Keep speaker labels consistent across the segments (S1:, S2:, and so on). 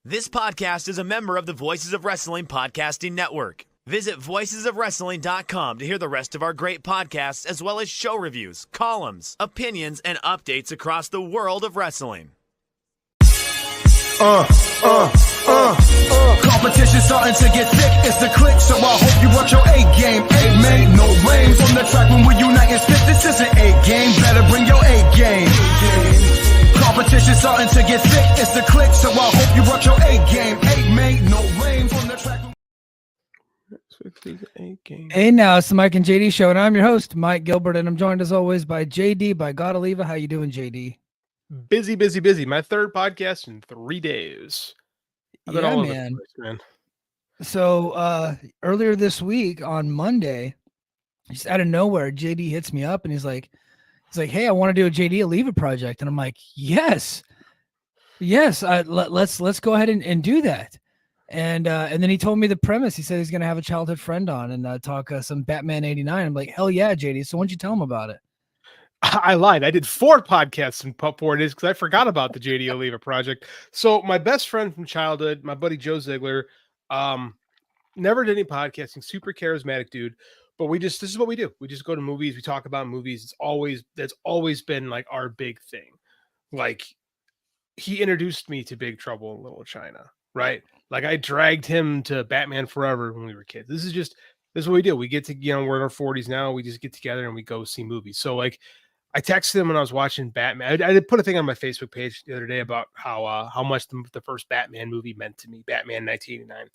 S1: This podcast is a member of the Voices of Wrestling Podcasting Network. Visit voicesofwrestling.com to hear the rest of our great podcasts, as well as show reviews, columns, opinions, and updates across the world of wrestling.
S2: Competition starting to get thick, it's the click, so I hope you watch your A game. A made no rain from the track when we unite and spit. This is an A game, better bring your A game. Competition starting to get thick, it's the click, so I hope you watch your A game. A made no rain from the track.
S3: Hey, now it's the Mike and JD show, and I'm your host, Mike Gilbert, and I'm joined as always by JD, by Godaliva. How you doing, JD?
S4: Busy. My third podcast in 3 days. I've been all over the place, man.
S3: So earlier this week on Monday, just out of nowhere, JD hits me up and he's like, "Hey, I want to do a JD Oliva project," and I'm like, "Yes, let's go ahead and do that." And then he told me the premise. He said he's going to have a childhood friend on and talk some Batman '89. I'm like, hell yeah, JD. So why don't you tell him about it?
S4: I lied. I did 4 podcasts in 4 days because I forgot about the JD Oliva project. So my best friend from childhood, my buddy Joe Ziegler, never did any podcasting, super charismatic dude. But this is what we do. We just go to movies. We talk about movies. That's always been like our big thing. Like, he introduced me to Big Trouble in Little China, right? Like, I dragged him to Batman Forever when we were kids. This is what we do. We get to, we're in our 40s now. We just get together and we go see movies. So like, I texted him when I was watching Batman. I did put a thing on my Facebook page the other day about how much the first Batman movie meant to me. Batman 1989,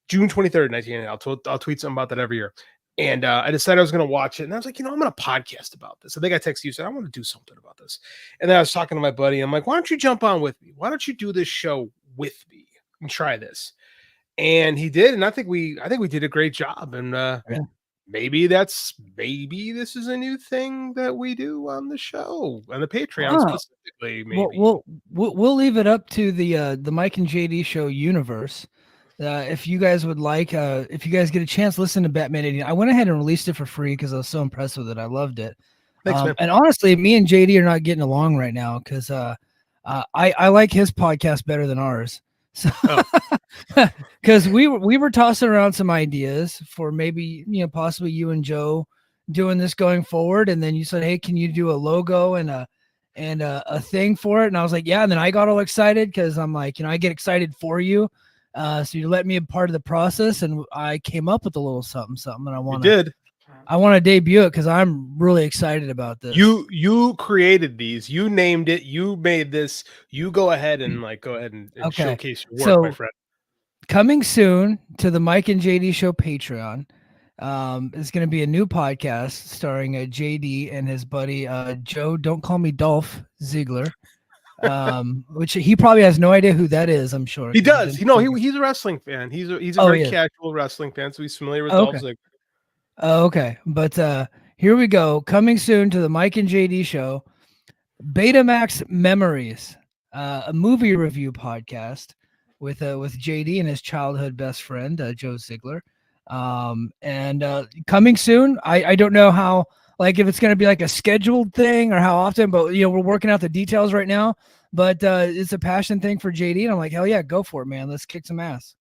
S4: June 23rd, 1989. I'll tweet something about that every year. And I decided I was going to watch it. And I was like, I'm going to podcast about this. I think I texted you, said, I want to do something about this. And then I was talking to my buddy. I'm like, why don't you jump on with me? Why don't you do this show with me and try this? And he did. And I think we did a great job. And maybe this is a new thing that we do on the show, on the Patreon specifically. Maybe
S3: we'll leave it up to the Mike and JD show universe. If you guys would like, if you guys get a chance, listen to Batman 89. I went ahead and released it for free because I was so impressed with it. I loved it.
S4: Thanks, man.
S3: And honestly, me and JD are not getting along right now because I like his podcast better than ours. So, because we were tossing around some ideas for maybe possibly you and Joe doing this going forward, and then you said, "Hey, can you do a logo and a thing for it?" And I was like, "Yeah." And then I got all excited because I'm like, I get excited for you. So you let me a part of the process, and I came up with a little something, and I want to debut it because I'm really excited about this.
S4: You created these, you named it, you made this. You go ahead and showcase your work, my friend.
S3: Coming soon to the Mike and JD Show Patreon, is going to be a new podcast starring JD and his buddy Joe. Don't call me Dolph Ziegler. Which he probably has no idea who that is. I'm sure
S4: he does. He's a wrestling fan. He's a very casual wrestling fan, so he's familiar with Dolph Ziggler.
S3: Okay, but here we go. Coming soon to the Mike and JD Show, Betamax Memories, a movie review podcast with JD and his childhood best friend Joe Ziegler. And coming soon. I don't know how. Like if it's going to be like a scheduled thing or how often, but we're working out the details right now, but it's a passion thing for JD. And I'm like, hell yeah, go for it, man. Let's kick some ass.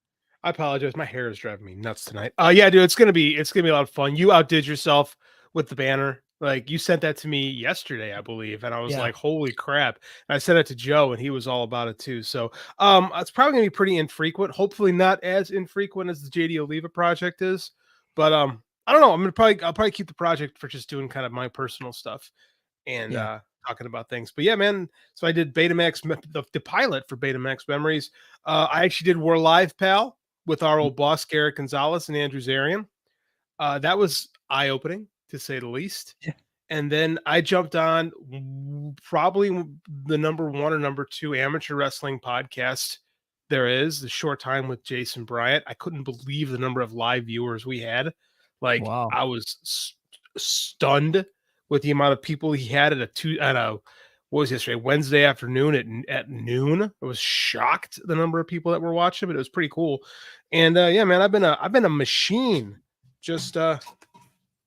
S4: I apologize. My hair is driving me nuts tonight. Yeah, dude, it's going to be a lot of fun. You outdid yourself with the banner. Like you sent that to me yesterday, I believe. And I was like, holy crap. And I sent it to Joe and he was all about it too. So it's probably going to be pretty infrequent. Hopefully not as infrequent as the JD Oliva project is, but I don't know. I'll probably keep the project for just doing kind of my personal stuff and talking about things. But yeah, man. So I did Betamax, the pilot for Betamax Memories. I actually did We're Live, Pal, with our old boss Garrett Gonzalez and Andrew Zarian. That was eye-opening to say the least. Yeah. And then I jumped on probably the number 1 or number 2 amateur wrestling podcast there is, The Short Time with Jason Bryant. I couldn't believe the number of live viewers we had. Like, wow. I was stunned with the amount of people he had what was yesterday, Wednesday afternoon at noon. I was shocked the number of people that were watching, but it was pretty cool. And yeah, man, I've been a machine just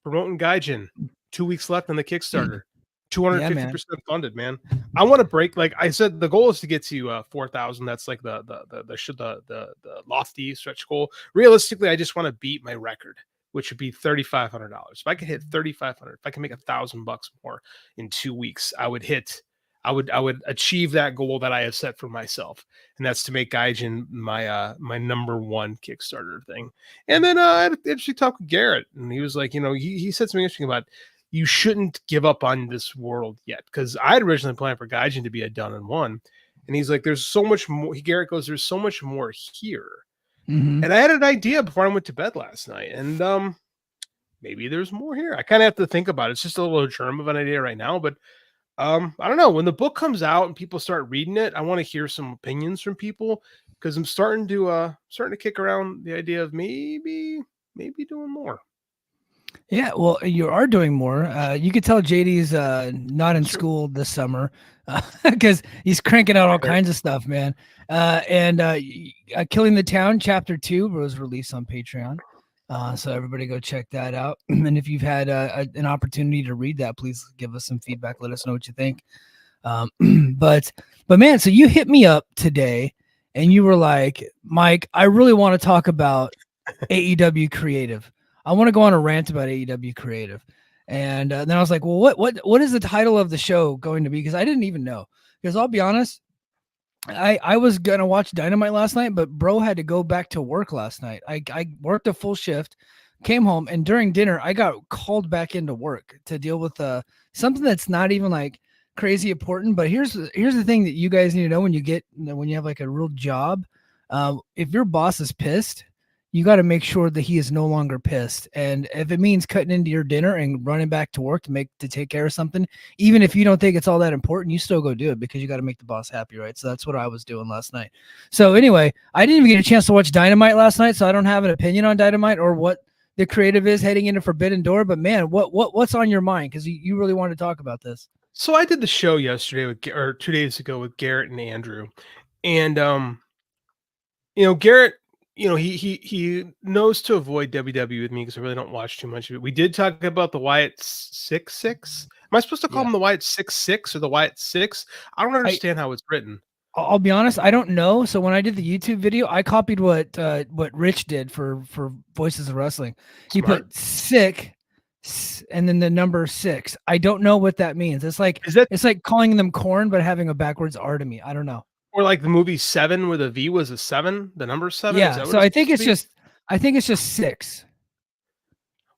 S4: promoting Gaijin. 2 weeks left on the Kickstarter. 250% funded, man. I want to break, like I said, the goal is to get to 4,000. That's like the lofty stretch goal. Realistically, I just want to beat my record, which would be $3,500. If I could hit 3,500, if I can make $1,000 more in 2 weeks, I would achieve that goal that I have set for myself, and that's to make Gaijin my number one Kickstarter thing. And then I had an interesting talk with Garrett, and he was like, he said something interesting about, you shouldn't give up on this world yet, because I had originally planned for Gaijin to be a done and one, and he's like, there's so much more. Garrett goes, there's so much more here.
S3: Mm-hmm.
S4: And I had an idea before I went to bed last night, and maybe there's more here. I kind of have to think about it. It's just a little germ of an idea right now, but I don't know. When the book comes out and people start reading it, I want to hear some opinions from people, because I'm starting to kick around the idea of maybe doing more.
S3: Yeah, well, you are doing more. You could tell JD's not in school this summer because he's cranking out all kinds of stuff, man. And Killing the Town Chapter 2 was released on Patreon. So everybody go check that out. And if you've had an opportunity to read that, please give us some feedback. Let us know what you think. But man, so you hit me up today and you were like, Mike, I really want to talk about AEW Creative. I want to go on a rant about AEW Creative. And then I was like, well, what is the title of the show going to be? Because I didn't even know. Because I'll be honest, I was going to watch Dynamite last night, but bro had to go back to work last night. I worked a full shift, came home, and during dinner, I got called back into work to deal with something that's not even like crazy important. But here's the thing that you guys need to know when you have like a real job. If your boss is pissed, you got to make sure that he is no longer pissed. And if it means cutting into your dinner and running back to work to take care of something, even if you don't think it's all that important, you still go do it because you got to make the boss happy, right? So that's what I was doing last night. So anyway, I didn't even get a chance to watch Dynamite last night, so I don't have an opinion on Dynamite or what the creative is heading into Forbidden Door. But man, what's on your mind? Because you really want to talk about this.
S4: So I did the show yesterday or 2 days ago with Garrett and Andrew, and Garrett, he knows to avoid WWE with me because I really don't watch too much of it. We did talk about the Wyatt 6-6. Am I supposed to call him the Wyatt 6-6 or the Wyatt 6? I don't understand how it's written.
S3: I'll be honest, I don't know. So when I did the YouTube video, I copied what Rich did for Voices of Wrestling. He put sick and then the number 6. I don't know what that means. It's like calling them corn but having a backwards R to me. I don't know.
S4: Or like the movie 7 where the V was a 7, the number 7.
S3: Yeah. So I think it's just 6.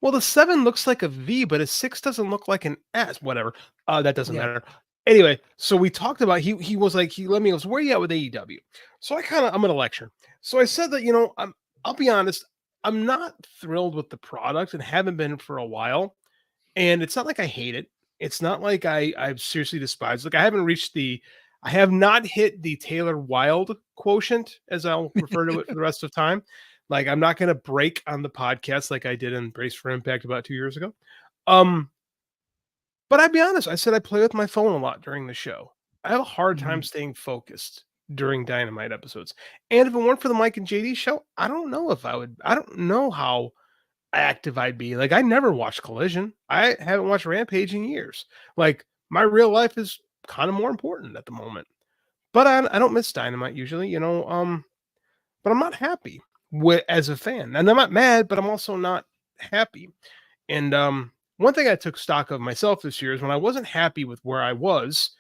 S4: Well, the 7 looks like a V, but a 6 doesn't look like an S. Whatever. That doesn't matter. Anyway, so we talked about, he was like, he let me go, where are you at with AEW? So I'm going to lecture. So I said that, I'll be honest, I'm not thrilled with the product and haven't been for a while. And it's not like I hate it. It's not like I've seriously despised. Like I have not hit the Taylor Wilde quotient, as I'll refer to it for the rest of time. Like, I'm not going to break on the podcast like I did in Brace for Impact about 2 years ago. But I'll be honest, I said I play with my phone a lot during the show. I have a hard time staying focused during Dynamite episodes. And if it weren't for the Mike and JD show, I don't know how active I'd be. Like, I never watched Collision. I haven't watched Rampage in years. Like, my real life is kind of more important at the moment. But I don't miss Dynamite usually, but I'm not happy as a fan. And I'm not mad, but I'm also not happy. And one thing I took stock of myself this year is when I wasn't happy with where I was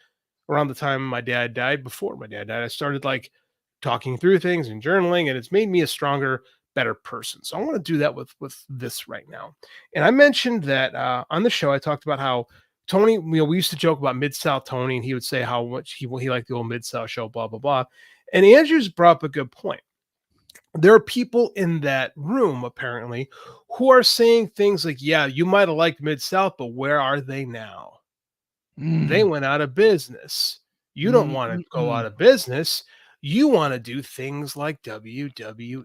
S4: around the time my dad died, before my dad died, I started like talking through things and journaling, and it's made me a stronger, better person. So I want to do that with this right now. And I mentioned that on the show, I talked about how Tony, we used to joke about Mid-South Tony, and he would say how much he liked the old Mid-South show, blah, blah, blah. And Andrew's brought up a good point. There are people in that room, apparently, who are saying things like, yeah, you might have liked Mid-South, but where are they now? They went out of business. You don't want to go out of business. You want to do things like WWE.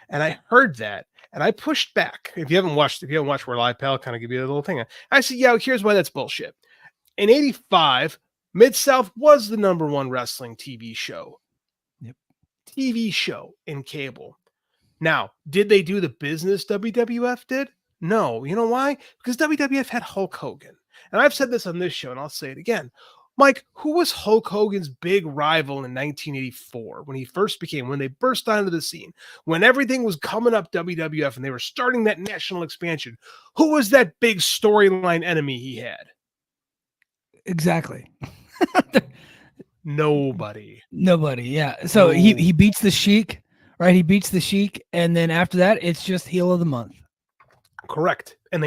S4: And I heard that, and I pushed back. If you haven't watched We're Live, pal, kind of give you a little thing. I said, yeah, here's why that's bullshit. In 85, Mid-South was the number one wrestling TV show.
S3: Yep.
S4: TV show in cable. Now, did they do the business WWF did? No. You know why? Because WWF had Hulk Hogan. And I've said this on this show, and I'll say it again. Mike, who was Hulk Hogan's big rival in 1984 when they burst onto the scene, when everything was coming up WWF and they were starting that national expansion? Who was that big storyline enemy he had?
S3: Exactly.
S4: Nobody.
S3: Yeah. So he beats the Sheik, right? He beats the Sheik, and then after that, it's just heel of the month.
S4: Correct. And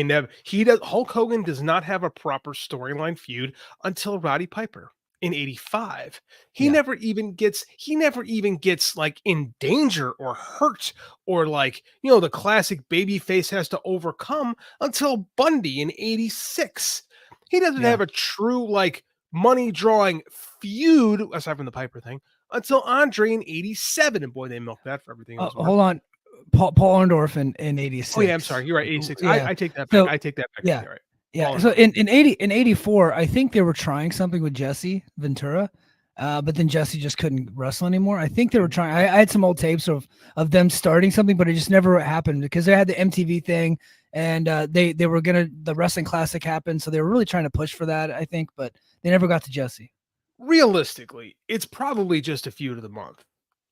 S4: Hulk Hogan does not have a proper storyline feud until Roddy Piper in 85. He never even gets like in danger or hurt or like, the classic baby face has to overcome until Bundy in 86. He doesn't have a true like money drawing feud aside from the Piper thing until Andre in 87. And boy, they milked that for everything.
S3: Hold on. Paul Orndorff in 86.
S4: Oh yeah, I'm sorry. You're right. 86.
S3: Yeah.
S4: I take that back.
S3: So,
S4: I take that back.
S3: Yeah.
S4: Right.
S3: Yeah. So in 84, I think they were trying something with Jesse Ventura, but then Jesse just couldn't wrestle anymore. I think they were trying. I had some old tapes of them starting something, but it just never happened because they had the MTV thing, and the Wrestling Classic happened, so they were really trying to push for that, I think, but they never got to Jesse.
S4: Realistically, it's probably just a feud of the month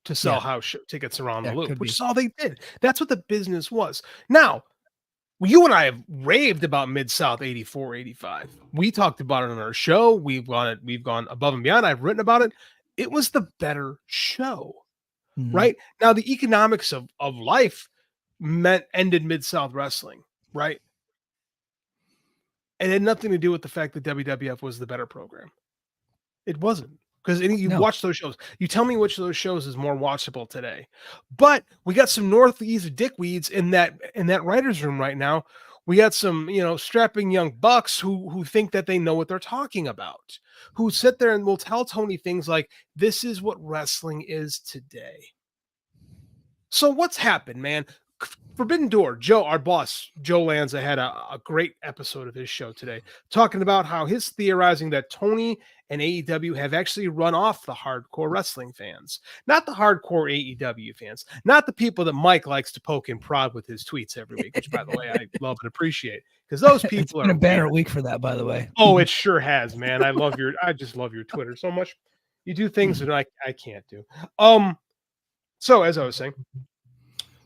S4: to sell house tickets around the loop, which is all they did. That's what the business was. Now, you and I have raved about Mid-South 84, 85. We talked about it on our show. We've gone above and beyond. I've written about it. It was the better show, right? Now, the economics of life ended Mid-South Wrestling, right? It had nothing to do with the fact that WWF was the better program. It wasn't. Because watch those shows. You tell me which of those shows is more watchable today. But we got some Northeast dickweeds in that writer's room right now. We got some, strapping young bucks who think that they know what they're talking about, who sit there and will tell Tony things like, this is what wrestling is today. So what's happened, man? Forbidden Door, Joe, our boss, Joe Lanza, had a great episode of his show today, talking about how his theorizing that Tony and AEW have actually run off the hardcore wrestling fans, not the hardcore AEW fans, not the people that Mike likes to poke and prod with his tweets every week, which, by the way, I love and appreciate, because those people
S3: it's been a banner week for that, by the way.
S4: Oh, it sure has, man. I just love your Twitter so much. You do things that I can't do. So as I was saying,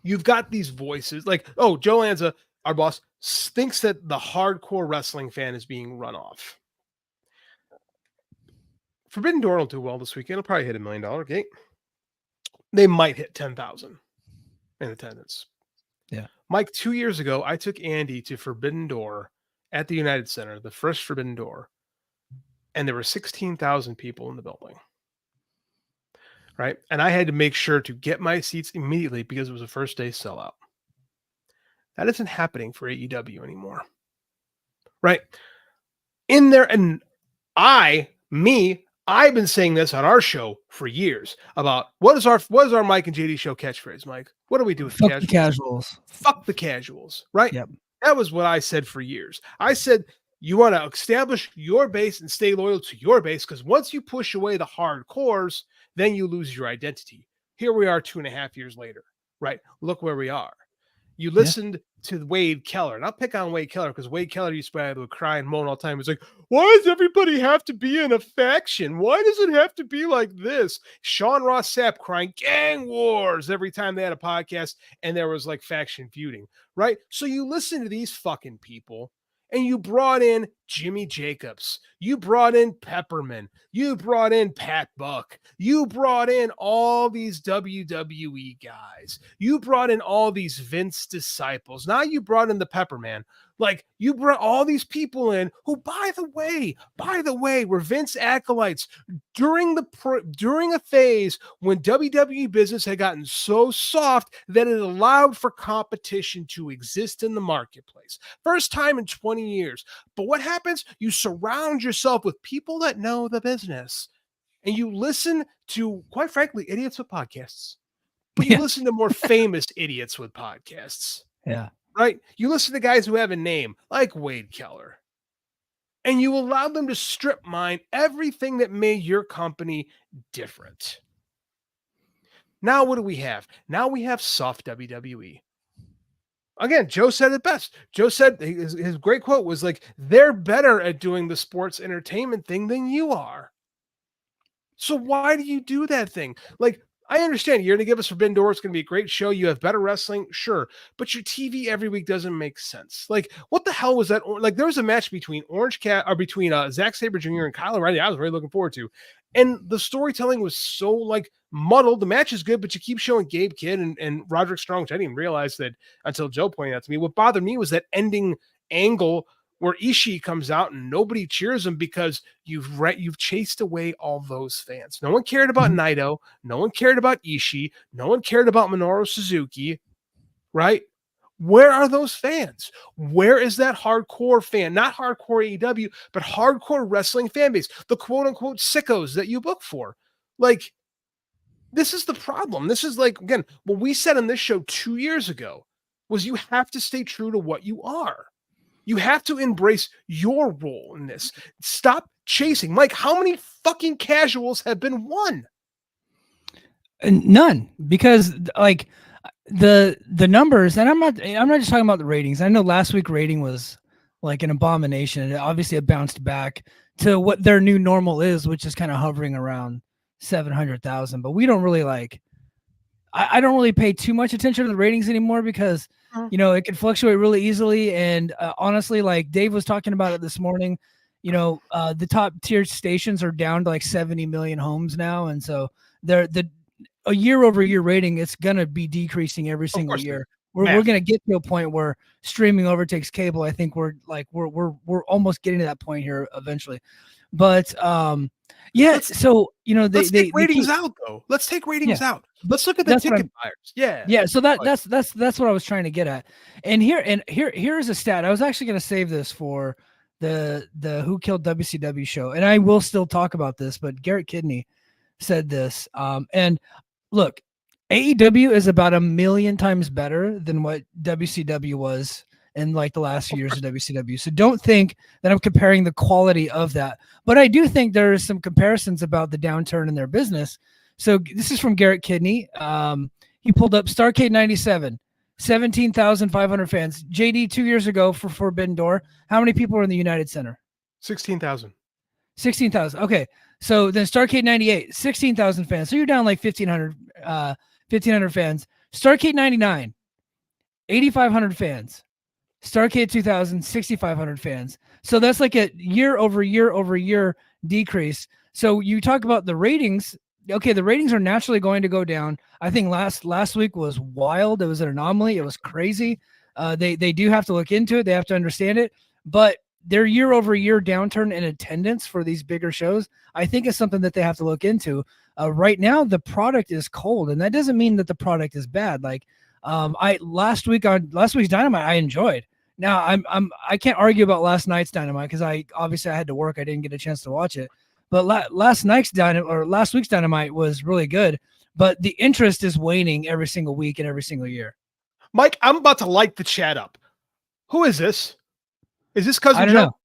S4: you've got these voices like, Joe Lanza, our boss, thinks that the hardcore wrestling fan is being run off. Forbidden Door will do well this weekend. It'll probably hit $1 million gate. They might hit 10,000 in attendance.
S3: Yeah.
S4: Mike, 2 years ago, I took Andy to Forbidden Door at the United Center, the first Forbidden Door, and there were 16,000 people in the building. Right. And I had to make sure to get my seats immediately because it was a first day sellout. That isn't happening for AEW anymore. Right. In there. And I've been saying this on our show for years about what is our Mike and JD show catchphrase, Mike? What do we do with
S3: Fuck the casuals?
S4: Fuck the casuals. Right.
S3: Yep.
S4: That was what I said for years. I said, you want to establish your base and stay loyal to your base, because once you push away the hardcores, then you lose your identity. Here we are 2.5 years later, right? Look where we are. You listened to Wade Keller, and I'll pick on Wade Keller because Wade Keller used to be able to cry and moan all the time. It's like, why does everybody have to be in a faction? Why does it have to be like this? Sean Ross Sapp crying gang wars every time they had a podcast and there was like faction feuding, right? So you listen to these fucking people. And you brought in Jimmy Jacobs. You brought in Pepperman. You brought in Pat Buck. You brought in all these WWE guys. You brought in all these Vince disciples. Now you brought in the Pepperman. Like, you brought all these people in who, by the way, were Vince acolytes during a phase when WWE business had gotten so soft that it allowed for competition to exist in the marketplace. First time in 20 years. But what happens? You surround yourself with people that know the business, and you listen to, quite frankly, idiots with podcasts. But you listen to more famous idiots with podcasts.
S3: Yeah.
S4: Right? You listen to guys who have a name, like Wade Keller, and you allow them to strip mine everything that made your company different. Now what do we have? Now we have soft WWE. Again, Joe said it best. Joe said his great quote was like, they're better at doing the sports entertainment thing than you are. So why do you do that thing? Like, I understand you're going to give us Forbidden Door. It's going to be a great show. You have better wrestling. Sure. But your TV every week doesn't make sense. Like, what the hell was that? Like, there was a match between Zack Sabre Jr. and Kyle O'Reilly. I was really looking forward to. And the storytelling was so like muddled. The match is good, but you keep showing Gabe Kidd and Roderick Strong, which I didn't even realize that until Joe pointed out to me. What bothered me was that ending angle where Ishii comes out and nobody cheers him because you've chased away all those fans. No one cared about Naito. No one cared about Ishii. No one cared about Minoru Suzuki, right? Where are those fans? Where is that hardcore fan? Not hardcore AEW, but hardcore wrestling fan base. The quote-unquote sickos that you book for. Like, this is the problem. This is like, again, what we said on this show 2 years ago was you have to stay true to what you are. You have to embrace your role in this. Stop chasing. Mike, how many fucking casuals have been won?
S3: None, because like the numbers, and I'm not just talking about the ratings. I know last week rating was like an abomination, and obviously it bounced back to what their new normal is, which is kind of hovering around 700,000. But we don't really like. I don't really pay too much attention to the ratings anymore because it can fluctuate really easily. And honestly, like Dave was talking about it this morning, the top tier stations are down to like 70 million homes now. And so a year over year rating, it's going to be decreasing every single year. We're going to get to a point where streaming overtakes cable. I think we're almost getting to that point here eventually. But let's take
S4: ratings out though. Let's take ratings out. Let's look at the ticket buyers. Yeah.
S3: So that's what I was trying to get at. And here's a stat. I was actually going to save this for the Who Killed WCW show, and I will still talk about this. But Garrett Kidney said this. And look, AEW is about 1 million times better than what WCW was in like the last few years of WCW. So don't think that I'm comparing the quality of that, but I do think there are some comparisons about the downturn in their business. So this is from Garrett Kidney. He pulled up Starrcade 97, 17,500 fans. JD 2 years ago for Forbidden Door. How many people were in the United Center?
S4: 16,000.
S3: 16,000. Okay. So then Starrcade 98, 16,000 fans. So you're down like 1,500 fans. Starrcade 99, 8,500 fans. Starrcade 2000, 6,500 fans. So that's like a year over year decrease. So you talk about the ratings. Okay, the ratings are naturally going to go down. I think last week was wild. It was an anomaly. It was crazy. They do have to look into it. They have to understand it. But their year over year downturn in attendance for these bigger shows, I think is something that they have to look into. Right now, the product is cold, and that doesn't mean that the product is bad. Like last week's Dynamite, I enjoyed. Now I can't argue about last night's Dynamite because I had to work. I didn't get a chance to watch it. But last week's Dynamite was really good. But the interest is waning every single week and every single year.
S4: Mike, I'm about to light the chat up. Who is this? Is this cousin
S3: I don't
S4: Joe?
S3: know.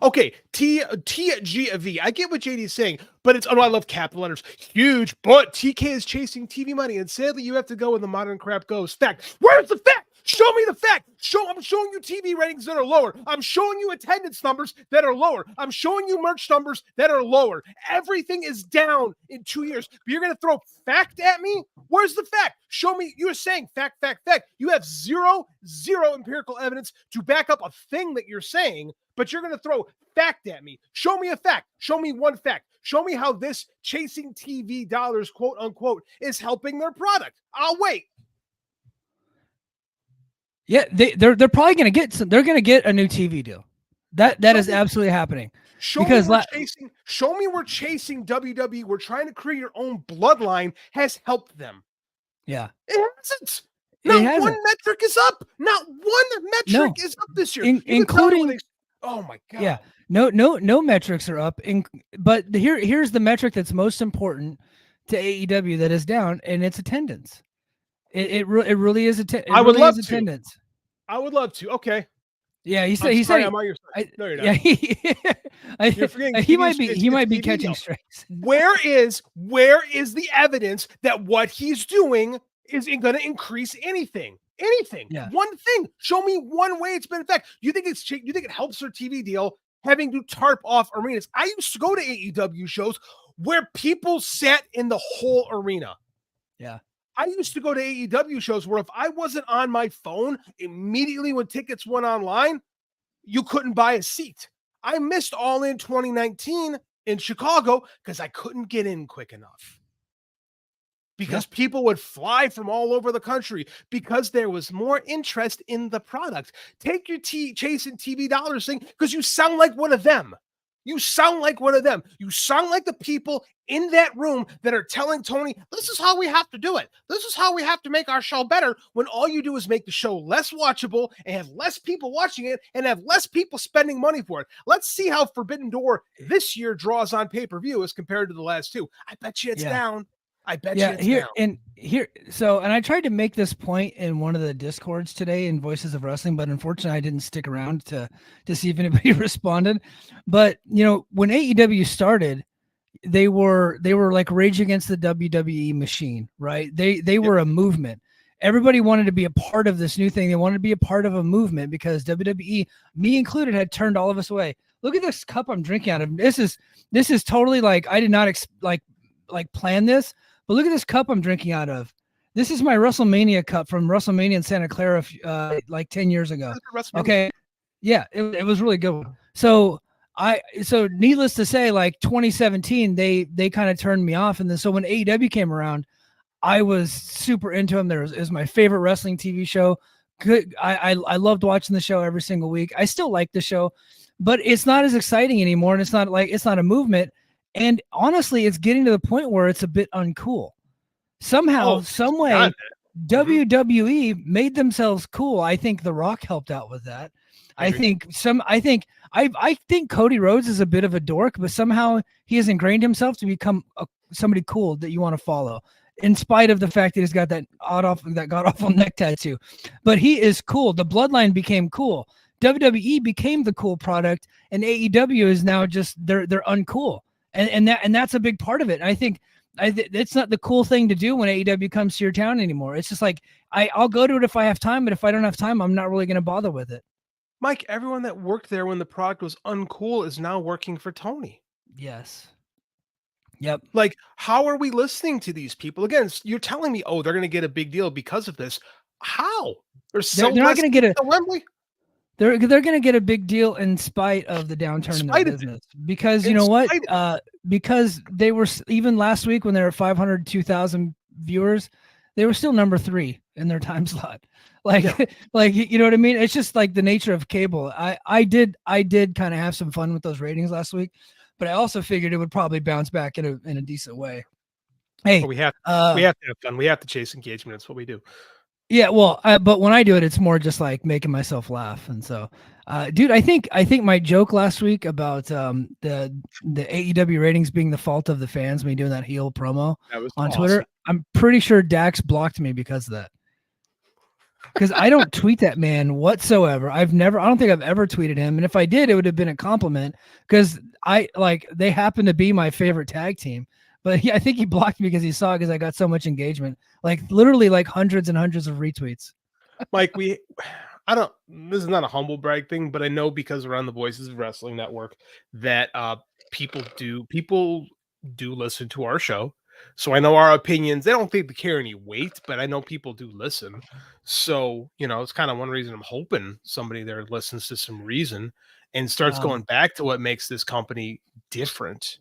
S4: Okay, TGV. I get what JD is saying, but it's I love capital letters. Huge, but TK is chasing TV money, and sadly, you have to go when the modern crap goes. Fact. Where's the fact? Show me the fact. I'm showing you TV ratings that are lower. I'm showing you attendance numbers that are lower. I'm showing you merch numbers that are lower. Everything is down in 2 years. But you're going to throw fact at me? Where's the fact? Show me. You're saying fact. You have zero empirical evidence to back up a thing that you're saying, but you're going to throw fact at me. Show me a fact. Show me one fact. Show me how this chasing TV dollars, quote unquote, is helping their product. I'll wait.
S3: Yeah, they're probably going to get they're going to get a new TV deal. That is absolutely happening.
S4: Show me where chasing WWE. We're trying to create your own bloodline has helped them.
S3: Yeah.
S4: It hasn't. Not one metric is up. Not one metric is up this year.
S3: Including
S4: oh my God.
S3: Yeah. No metrics are up. But here's the metric that's most important to AEW that is down, and it's attendance. It really is attendance.
S4: I would love to. Okay.
S3: Yeah, he said
S4: I'm on your side. No, you're not.
S3: Yeah, he might be catching strays.
S4: Where is the evidence that what he's doing is going to increase anything? Anything.
S3: Yeah.
S4: One thing. Show me one way it's been effective. You think it helps their TV deal having to tarp off arenas? I used to go to AEW shows where people sat in the whole arena.
S3: Yeah.
S4: I used to go to AEW shows where if I wasn't on my phone immediately when tickets went online, you couldn't buy a seat. I missed All In 2019 in Chicago because I couldn't get in quick enough. Because people would fly from all over the country because there was more interest in the product. Take your chasing TV dollars thing because you sound like one of them. You sound like one of them. You sound like the people in that room that are telling Tony, this is how we have to do it. This is how we have to make our show better, when all you do is make the show less watchable and have less people watching it and have less people spending money for it. Let's see how Forbidden Door this year draws on pay-per-view as compared to the last two. I bet you it's down. I bet you it's down.
S3: And I tried to make this point in one of the Discords today in Voices of Wrestling, but unfortunately I didn't stick around to see if anybody responded. But when AEW started, they were like Rage Against the WWE machine, right? They were a movement. Everybody wanted to be a part of this new thing. They wanted to be a part of a movement because WWE, me included, had turned all of us away. Look at this cup I'm drinking out of. This is totally like, I did not plan this. But look at this cup I'm drinking out of. This is my WrestleMania cup from WrestleMania in Santa Clara, like 10 years ago. Okay. Yeah, it was really good. So needless to say, like 2017, they kind of turned me off. And then so when AEW came around, I was super into them. It was my favorite wrestling TV show. Good. I loved watching the show every single week. I still like the show, but it's not as exciting anymore. And it's not a movement. And honestly, it's getting to the point where it's a bit uncool. Somehow, some way, WWE made themselves cool. I think The Rock helped out with that. I think Cody Rhodes is a bit of a dork, but somehow he has ingrained himself to become somebody cool that you want to follow, in spite of the fact that he's got that god-awful neck tattoo. But he is cool. The Bloodline became cool. WWE became the cool product, and AEW is now just they're uncool. And that's a big part of it. And I think it's not the cool thing to do when AEW comes to your town anymore. It's just like, I'll go to it if I have time, but if I don't have time, I'm not really going to bother with it.
S4: Mike, everyone that worked there when the product was uncool is now working for Tony.
S3: Yes. Yep.
S4: Like, how are we listening to these people? Again, you're telling me, they're going to get a big deal because of this. How? They're not going to get Wembley.
S3: They're going to get a big deal in spite of the downturn in their business, because you know what? Because they were, even last week when they were 502,000 viewers, they were still number 3 in their time slot. Like you know what I mean? It's just like the nature of cable. I did kind of have some fun with those ratings last week, but I also figured it would probably bounce back in a decent way. Hey,
S4: we have to have fun. We have to chase engagement. That's what we do.
S3: Yeah, well, but when I do it, it's more just like making myself laugh. And so, dude, I think my joke last week about the AEW ratings being the fault of the fans, me doing that heel promo on Twitter, I'm pretty sure Dax blocked me because of that. Because I don't tweet that man whatsoever. I don't think I've ever tweeted him. And if I did, it would have been a compliment, because they happen to be my favorite tag team. But I think he blocked me because he saw it, because I got so much engagement, like literally like hundreds and hundreds of retweets.
S4: Mike, this is not a humble brag thing, but I know because we're on the Voices of Wrestling Network that people do listen to our show. So I know our opinions, they don't think they carry any weight, but I know people do listen. So, it's kind of one reason I'm hoping somebody there listens to some reason and starts going back to what makes this company different.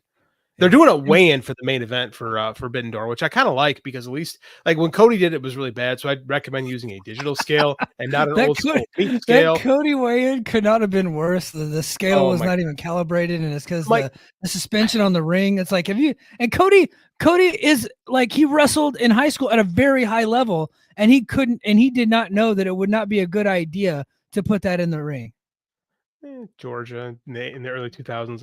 S4: They're doing a weigh-in for the main event for Forbidden Door, which I kind of like, because at least, like, when Cody did it was really bad, so I'd recommend using a digital scale and not an old school scale.
S3: That Cody weigh-in could not have been worse. The scale was not even calibrated, and it's because the suspension on the ring. It's like, and Cody is like, he wrestled in high school at a very high level, and he did not know that it would not be a good idea to put that in the ring.
S4: Georgia in the early 2000s.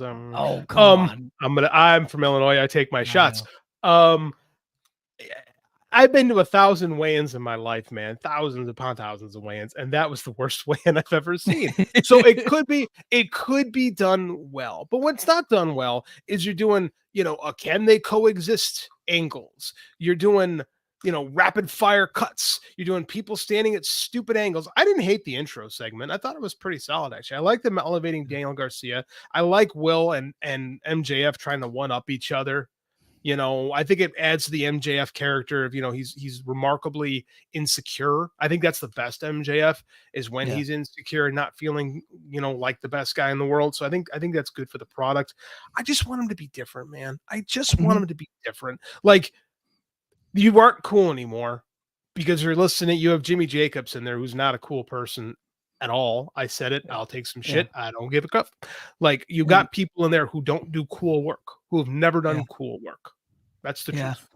S3: Come on.
S4: I'm from Illinois. I take my shots. I've been to 1,000 weigh-ins in my life, man. Thousands upon thousands of weigh-ins, and that was the worst weigh-in I've ever seen. So it could be done well. But what's not done well is you're doing, can they coexist angles? You're doing rapid fire cuts. You're doing people standing at stupid angles. I didn't hate the intro segment. I thought it was pretty solid, actually. I like them elevating Daniel Garcia. I like Will and MJF trying to one up each other. I think it adds to the MJF character of, he's remarkably insecure. I think that's the best MJF is when he's insecure and not feeling, like the best guy in the world. So I think that's good for the product. I just want him to be different, man. I just want him to be different. Like, you aren't cool anymore because you're listening. You have Jimmy Jacobs in there, who's not a cool person at all. I said it. I'll take some shit. I don't give a crap. Like, you got people in there who don't do cool work, who have never done cool work. That's the truth.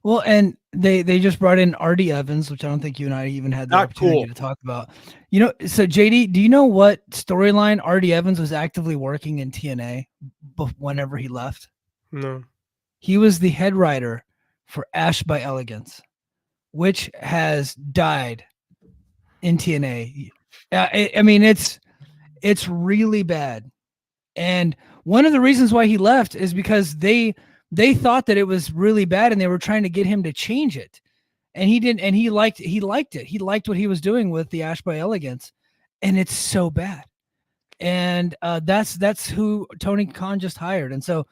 S3: Well, and they just brought in R.D. Evans, which I don't think you and I even had the opportunity to talk about. So JD, do you know what storyline R.D. Evans was actively working in TNA whenever he left?
S4: No. He
S3: was the head writer for Ash by Elegance, which has died in TNA. I mean, it's really bad. And one of the reasons why he left is because they thought that it was really bad and they were trying to get him to change it. And he didn't, and he liked it. He liked what he was doing with the Ash by Elegance, and it's so bad. And that's who Tony Khan just hired. And so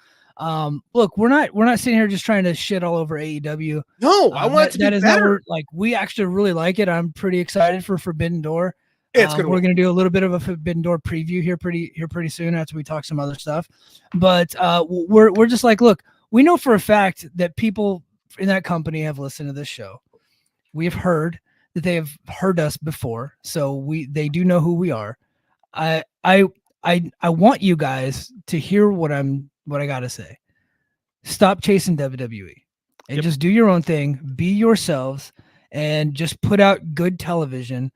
S3: look, we're not sitting here just trying to shit all over AEW.
S4: No, I want it to be better.
S3: We actually really like it. I'm pretty excited for Forbidden Door.
S4: We're
S3: going to do a little bit of a Forbidden Door preview here pretty soon after we talk some other stuff. But we're just like, look, we know for a fact that people in that company have listened to this show. We've heard that they have heard us before, so they do know who we are. I want you guys to hear what I gotta say. Stop chasing WWE and just do your own thing. Be yourselves and just put out good television.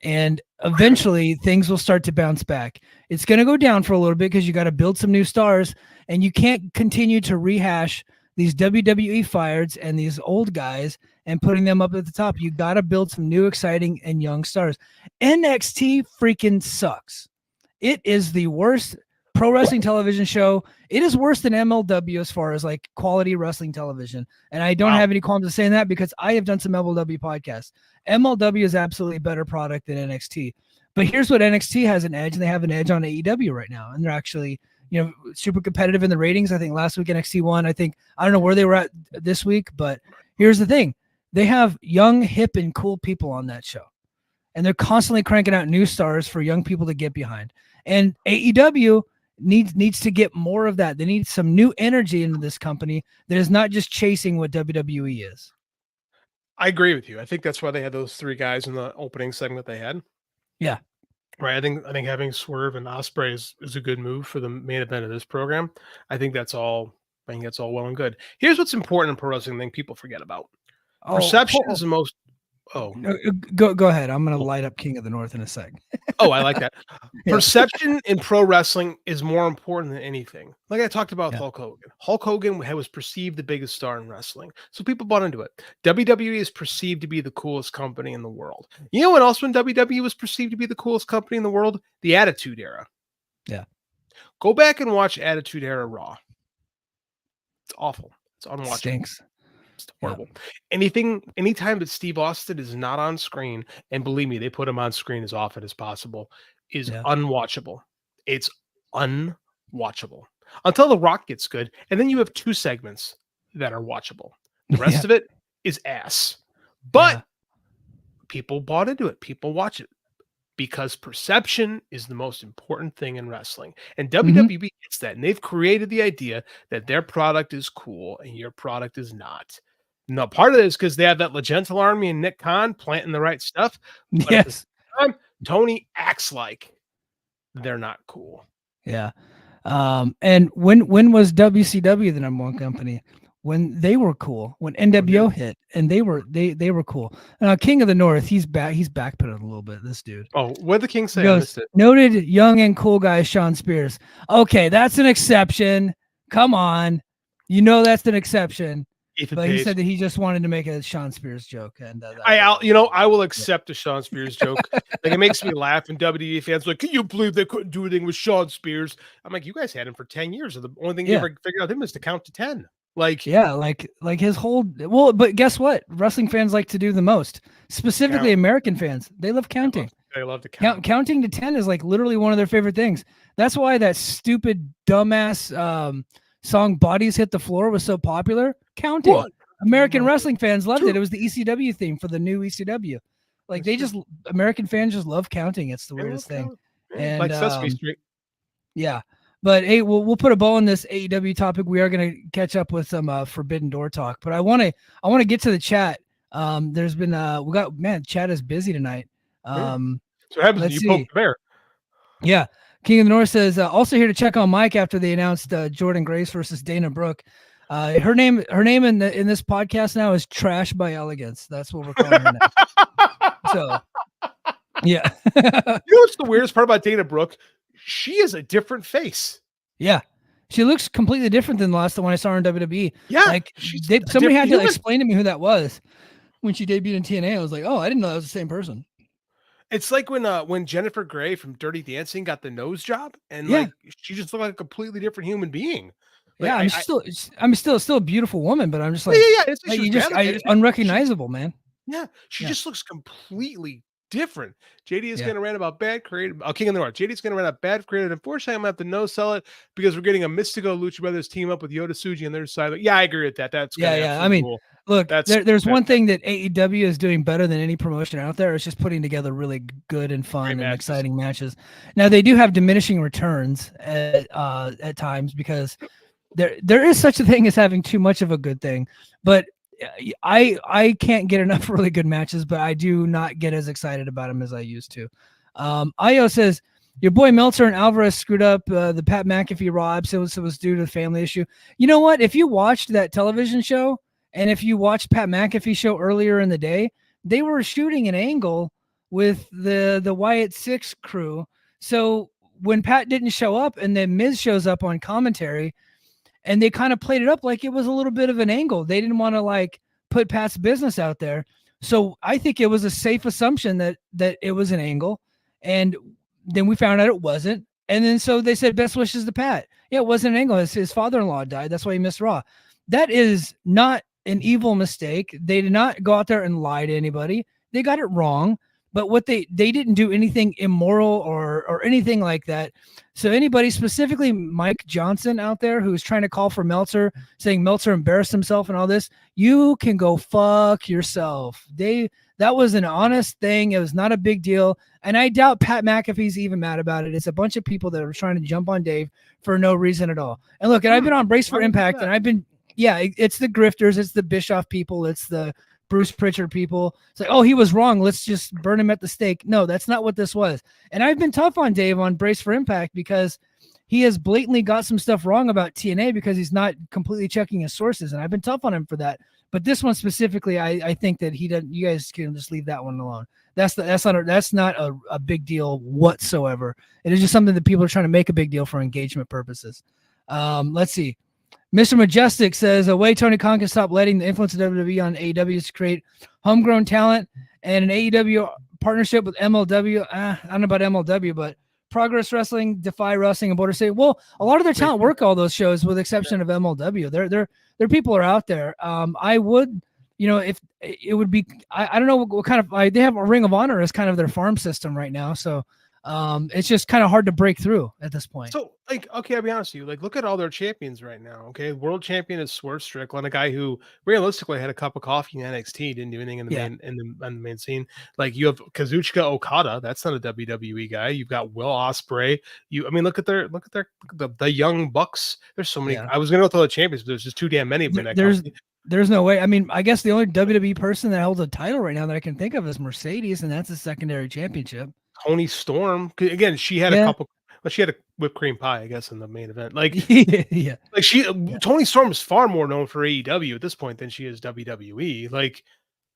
S3: And eventually things will start to bounce back. It's going to go down for a little bit because you got to build some new stars, and you can't continue to rehash these WWE fires and these old guys and putting them up at the top. You got to build some new, exciting, and young stars. NXT freaking sucks. It is the worst pro wrestling television show. It is worse than MLW as far as like quality wrestling television. And I don't have any qualms of saying that because I have done some MLW podcasts. MLW is absolutely a better product than NXT. But here's what NXT has an edge, and they have an edge on AEW right now. And they're actually, super competitive in the ratings. I think last week NXT won. I don't know where they were at this week, but here's the thing. They have young, hip, and cool people on that show. And they're constantly cranking out new stars for young people to get behind. And AEW needs to get more of that. They need some new energy into this company that is not just chasing what WWE is.
S4: I agree with you. I think that's why they had those three guys in the opening segment they had.
S3: Yeah.
S4: Right. I think having Swerve and Ospreay is a good move for the main event of this program. I think that's all well and good. Here's what's important in pro wrestling thing people forget about. Perception is the most. Oh,
S3: go ahead. I'm going to light up King of the North in a sec.
S4: Oh, I like that. Perception in pro wrestling is more important than anything. Like I talked about Hulk Hogan. Hulk Hogan was perceived the biggest star in wrestling. So people bought into it. WWE is perceived to be the coolest company in the world. You know what else when WWE was perceived to be the coolest company in the world? The Attitude Era.
S3: Yeah.
S4: Go back and watch Attitude Era Raw. It's awful. It's unwatchable.
S3: Stinks.
S4: Horrible. Anytime that Steve Austin is not on screen, and believe me, they put him on screen as often as possible, is unwatchable. It's unwatchable until The Rock gets good, and then you have two segments that are watchable. The rest of it is ass. But people bought into it. People watch it because perception is the most important thing in wrestling, and WWE gets that, and they've created the idea that their product is cool and your product is not. No, part of it is because they have that Legental Army and Nick Khan planting the right stuff. But at the same time, Tony acts like they're not cool.
S3: Yeah. And when was WCW the number one company? When they were cool. When NWO hit, and they were cool. Now King of the North, he's backpedaling a little bit. This dude.
S4: Oh, what did the King say?
S3: Noted young and cool guy Sean Spears. Okay, that's an exception. Come on, that's an exception. But he said that he just wanted to make a Sean Spears joke, and
S4: I will accept a Sean Spears joke. Like it makes me laugh, and WWE fans are like, can you believe they couldn't do anything with Sean Spears? I'm like, you guys had him for 10 years, and the only thing you ever figured out him is to count to 10. Like,
S3: Yeah, like his whole but guess what? Wrestling fans like to do the most, specifically
S4: count.
S3: American fans. They love counting.
S4: I love to count.
S3: Counting to 10 is like literally one of their favorite things. That's why that stupid dumbass song "Bodies Hit the Floor" was so popular. Counting.
S4: What?
S3: American wrestling fans loved it. It was the ECW theme for the new ECW. Like American fans just love counting. It's the weirdest thing. And
S4: like Sesame Street.
S3: Yeah. But hey, we'll put a bow on this AEW topic. We are going to catch up with some Forbidden Door talk. But I want to get to the chat. There's been chat is busy tonight.
S4: So what happens when you poke the bear?
S3: Yeah. King of the North says also here to check on Mike after they announced Jordan Grace versus Dana Brooke. Her name in this podcast now is Trash by Elegance. That's what we're calling her now. So yeah.
S4: You know what's the weirdest part about Dana Brooke? She is a different face.
S3: Yeah. She looks completely different than the last one I saw her in WWE.
S4: Yeah.
S3: Like somebody had to explain to me who that was when she debuted in TNA. I was like, oh, I didn't know that was the same person. It's
S4: like when Jennifer Grey from Dirty Dancing got the nose job, and like she just looked like a completely different human being. Like,
S3: I'm still a beautiful woman, but I'm just like,
S4: it's
S3: unrecognizable, man.
S4: Yeah, she just looks completely different. JD is going to rant about bad creative. King of the North. JD is going to rant about bad creative. Unfortunately, I'm going to have to no sell it because we're getting a Mystico Lucha Brothers team up with Yota Tsuji on their side. Like, yeah, I agree with that. That's
S3: I mean, cool. Look, there's one thing that AEW is doing better than any promotion out there. It's just putting together really good and fun and exciting matches. Now they do have diminishing returns at times because there is such a thing as having too much of a good thing, but I can't get enough really good matches, but I do not get as excited about them as I used to. Io says, your boy Meltzer and Alvarez screwed up the Pat McAfee Raw episode, so it was due to the family issue. You know what? If you watched that television show, and if you watched Pat McAfee show earlier in the day, they were shooting an angle with the Wyatt Six crew. So when Pat didn't show up and then Miz shows up on commentary, and they kind of played it up like it was a little bit of an angle. They didn't want to like put Pat's business out there. So I think it was a safe assumption that it was an angle. And then we found out it wasn't. And then so they said best wishes to Pat. Yeah, it wasn't an angle. His father-in-law died. That's why he missed Raw. That is not an evil mistake. They did not go out there and lie to anybody. They got it wrong. But what they didn't do anything immoral or anything like that. So anybody, specifically Mike Johnson out there who's trying to call for Meltzer, saying Meltzer embarrassed himself and all this, you can go fuck yourself. That was an honest thing. It was not a big deal. And I doubt Pat McAfee's even mad about it. It's a bunch of people that are trying to jump on Dave for no reason at all. And look, and I've been on Brace for Impact, and I've been, it's the grifters, it's the Bischoff people, it's the Bruce Pritchard people. It's like, oh, he was wrong. Let's just burn him at the stake. No, that's not what this was. And I've been tough on Dave on Brace for Impact because he has blatantly got some stuff wrong about TNA because he's not completely checking his sources. And I've been tough on him for that. But this one specifically, I think that he doesn't. You guys can just leave that one alone. That's not a big deal whatsoever. It is just something that people are trying to make a big deal for engagement purposes. Let's see. Mr. Majestic says, a way Tony Khan can stop letting the influence of WWE on AEW is to create homegrown talent and an AEW partnership with MLW. I don't know about MLW, but Progress Wrestling, Defy Wrestling, and Border City. Well, a lot of their talent work all those shows with the exception of MLW. Their people are out there. I would, if it would be, I don't know what kind of, they have a Ring of Honor as kind of their farm system right now. So it's just kind of hard to break through at this point.
S4: So, okay, I'll be honest with you. Look at all their champions right now. Okay, world champion is Swerve Strickland, a guy who realistically had a cup of coffee in NXT, didn't do anything in the main scene. Like you have Kazuchika Okada, that's not a WWE guy. You've got Will Ospreay. Look at the young bucks. There's so many. I was gonna go through the champions, but there's just too damn many of them.
S3: There's no way. I mean, I guess the only WWE person that holds a title right now that I can think of is Mercedes, and that's a secondary championship.
S4: Tony Storm, again, she had a couple, but she had a whipped cream pie, I guess, in the main event. Like, Tony Storm is far more known for AEW at this point than she is WWE. Like,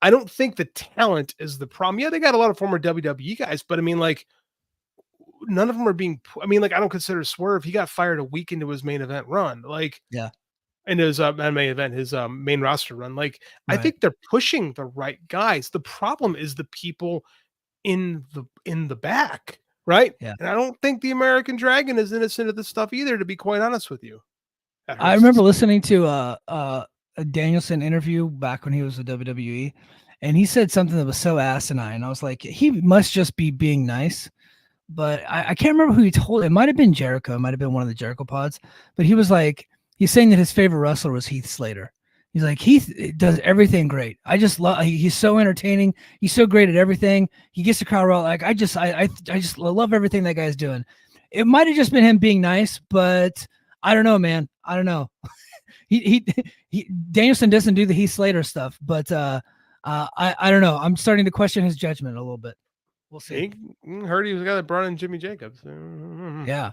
S4: I don't think the talent is the problem. Yeah, they got a lot of former WWE guys, but I mean, like, none of them are being. I mean, like, I don't consider Swerve. He got fired a week into his main event run. Like, in his main event, his main roster run. Like, I think they're pushing the right guys. The problem is the people in the back, right? And I don't think the American Dragon is innocent of this stuff either, to be quite honest with you.
S3: I remember listening to a Danielson interview back when he was with WWE, and he said something that was so asinine. I was like, he must just be being nice. But I can't remember who he told. It might have been Jericho. It might have been one of the Jericho pods. But he was like, he's saying that his favorite wrestler was Heath Slater. He's like, Heath does everything great. I just love. He's so entertaining. He's so great at everything. He gets the crowd like I just love everything that guy's doing. It might have just been him being nice, but I don't know, man. I don't know. he Danielson doesn't do the Heath Slater stuff, but I don't know. I'm starting to question his judgment a little bit. We'll see.
S4: He heard he was the guy that brought in Jimmy Jacobs.
S3: Yeah.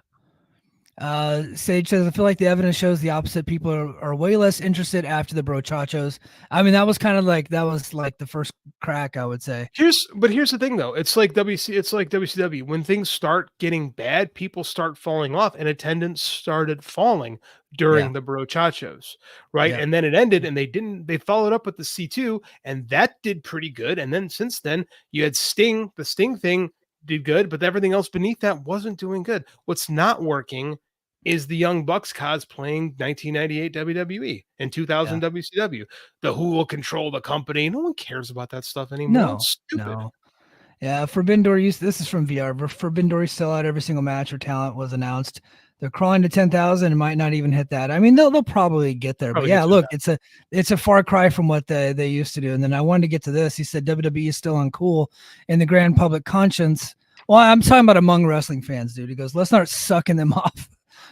S3: Sage says, I feel like the evidence shows the opposite. People are way less interested after the brochachos. I mean, that was the first crack, I would say.
S4: Here's the thing though. It's like WCW. When things start getting bad, people start falling off, and attendance started falling during the brochachos, right?
S3: Yeah.
S4: And then it ended, and they followed up with the C2, and that did pretty good. And then since then, you had Sting. The Sting thing did good, but everything else beneath that wasn't doing good. What's not working is the Young Bucks cosplaying 1998 WWE and 2000 WCW. The who will control the company. No one cares about that stuff anymore.
S3: No,
S4: it's stupid.
S3: No. Yeah, Forbidden Door this is from VR. Forbidden Door sell out every single match or talent was announced. They're crawling to 10,000 and might not even hit that. I mean, they'll probably get there. But yeah, look, it's a far cry from what they used to do. And then I wanted to get to this. He said WWE is still uncool in the grand public conscience. Well, I'm talking about among wrestling fans, dude. He goes, let's not sucking them off.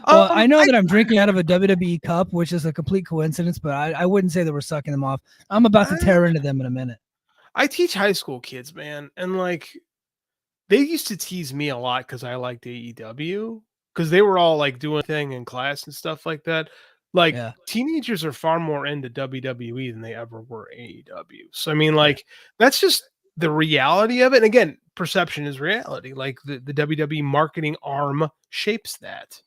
S3: Well, I know that I'm drinking out of a WWE cup, which is a complete coincidence, but I wouldn't say that we're sucking them off. I'm about to tear into them in a minute.
S4: I teach high school kids, man, and like they used to tease me a lot because I liked AEW because they were all like doing a thing in class and stuff like that. Like teenagers are far more into WWE than they ever were AEW. So I mean, like that's just the reality of it. And again, perception is reality. Like the WWE marketing arm shapes that.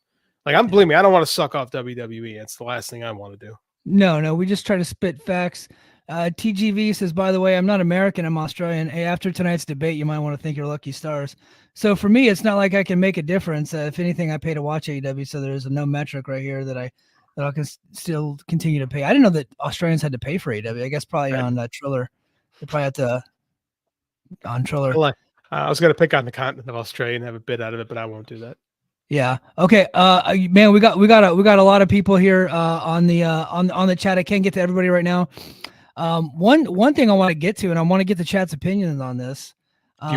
S4: Like believe me, I don't want to suck off WWE. It's the last thing I want to do.
S3: No, we just try to spit facts. TGV says, by the way, I'm not American, I'm Australian. Hey, after tonight's debate, you might want to thank your lucky stars. So for me, it's not like I can make a difference. If anything, I pay to watch AEW, so there's no metric right here that I can still continue to pay. I didn't know that Australians had to pay for AEW. I guess probably on Triller. They probably have to on Triller.
S4: I was going to pick on the continent of Australia and have a bit out of it, but I won't do that.
S3: Yeah. Okay. Man, we got a lot of people here on the chat. I can't get to everybody right now. One thing I want to get to, and I want to get the chat's opinions on this.
S4: If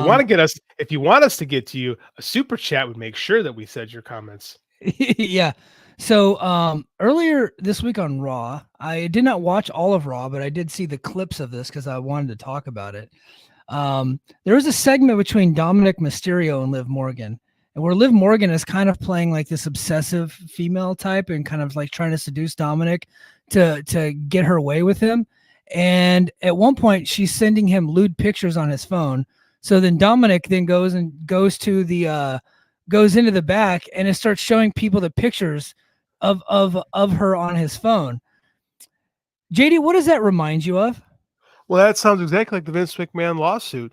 S4: you want us to get to you, a super chat would make sure that we said your comments.
S3: Yeah. So earlier this week on Raw, I did not watch all of Raw, but I did see the clips of this because I wanted to talk about it. There was a segment between Dominic Mysterio and Liv Morgan. And where Liv Morgan is kind of playing like this obsessive female type and kind of like trying to seduce Dominic to get her way with him. And at one point she's sending him lewd pictures on his phone. So then Dominic then goes into the back and it starts showing people the pictures of her on his phone. JD, what does that remind you of?
S4: Well, that sounds exactly like the Vince McMahon lawsuit.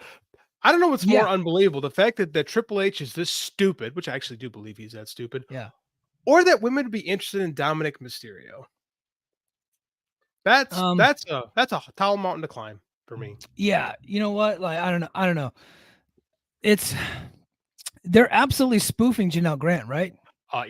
S4: I don't know what's more unbelievable. The fact that Triple H is this stupid, which I actually do believe he's that stupid.
S3: Yeah.
S4: Or that women would be interested in Dominic Mysterio. That's a tall mountain to climb for me.
S3: Yeah. You know what? Like, I don't know. They're absolutely spoofing Janelle Grant, right?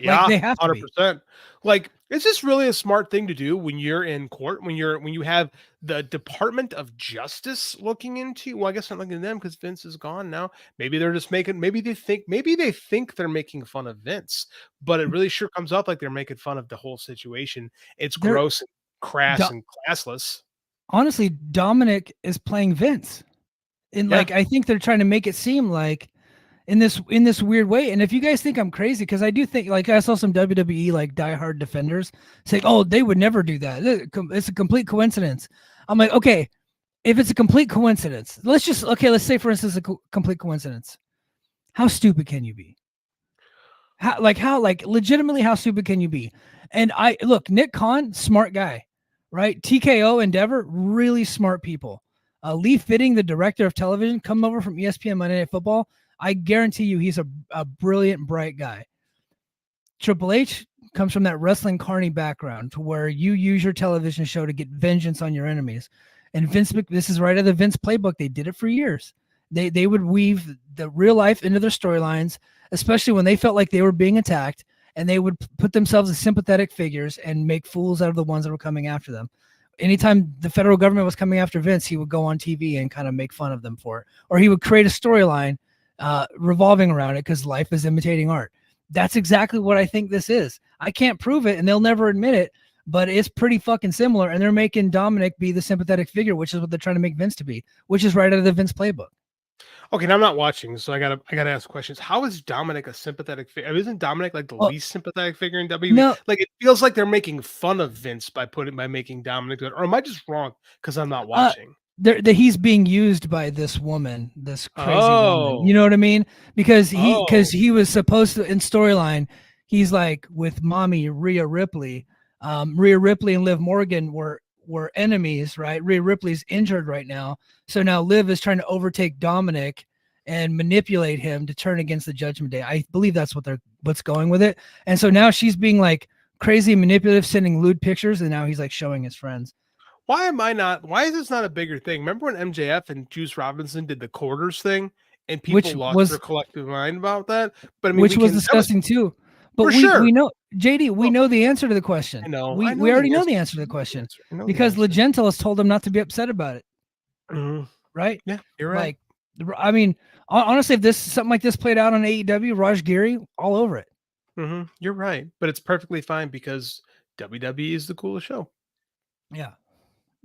S4: Yeah,
S3: like they have
S4: 100%. Like, is this really a smart thing to do when you're in court, when you have the Department of Justice looking into? Well, I guess not looking at them because Vince is gone now. Maybe they're just maybe they think they're making fun of Vince, but it really sure comes off like they're making fun of the whole situation. It's gross and crass and classless.
S3: Honestly, Dominic is playing Vince. And like, I think they're trying to make it seem like in this weird way. And if you guys think I'm crazy, because I do think, like, I saw some WWE like diehard defenders say, oh, they would never do that. It's a complete coincidence. I'm like, okay, if it's a complete coincidence, let's say for instance, a complete coincidence. How stupid can you be? How legitimately, how stupid can you be? And Nick Khan, smart guy, right? TKO Endeavor, really smart people. Lee Fitting, the director of television, come over from ESPN Monday Night Football. I guarantee you he's a brilliant, bright guy. Triple H, comes from that wrestling carny background to where you use your television show to get vengeance on your enemies. And this is right out of the Vince playbook. They did it for years. They would weave the real life into their storylines, especially when they felt like they were being attacked, and they would put themselves as sympathetic figures and make fools out of the ones that were coming after them. Anytime the federal government was coming after Vince, he would go on TV and kind of make fun of them for it. Or he would create a storyline revolving around it because life is imitating art. That's exactly what I think this is. I can't prove it, and they'll never admit it, but it's pretty fucking similar. And they're making Dominic be the sympathetic figure, which is what they're trying to make Vince to be, which is right out of the Vince playbook.
S4: Okay, now I'm not watching, so I gotta ask questions. How is Dominic a sympathetic figure? I mean, isn't Dominic like the least sympathetic figure in WWE?
S3: No.
S4: Like it feels like they're making fun of Vince by making Dominic good. Or am I just wrong because I'm not watching?
S3: He's being used by this woman, this crazy woman. You know what I mean? Because he was supposed to, in storyline, he's like with mommy Rhea Ripley. Rhea Ripley and Liv Morgan were enemies, right? Rhea Ripley's injured right now. So now Liv is trying to overtake Dominic and manipulate him to turn against the Judgment Day. I believe that's what's going with it. And so now she's being like crazy manipulative, sending lewd pictures, and now he's like showing his friends.
S4: Why is this not a bigger thing? Remember when MJF and Juice Robinson did the quarters thing and people lost their collective mind about that? But I mean,
S3: which was disgusting too. But we know, JD, we know the answer to the question.
S4: I know.
S3: We already know the answer to the question because Legenta has told them not to be upset about it.
S4: Mm-hmm.
S3: Right?
S4: Yeah, you're right.
S3: Like, I mean, honestly, if something like this played out on AEW, Raj Giri, all over it.
S4: Mm-hmm. You're right, but it's perfectly fine because WWE is the coolest show.
S3: Yeah.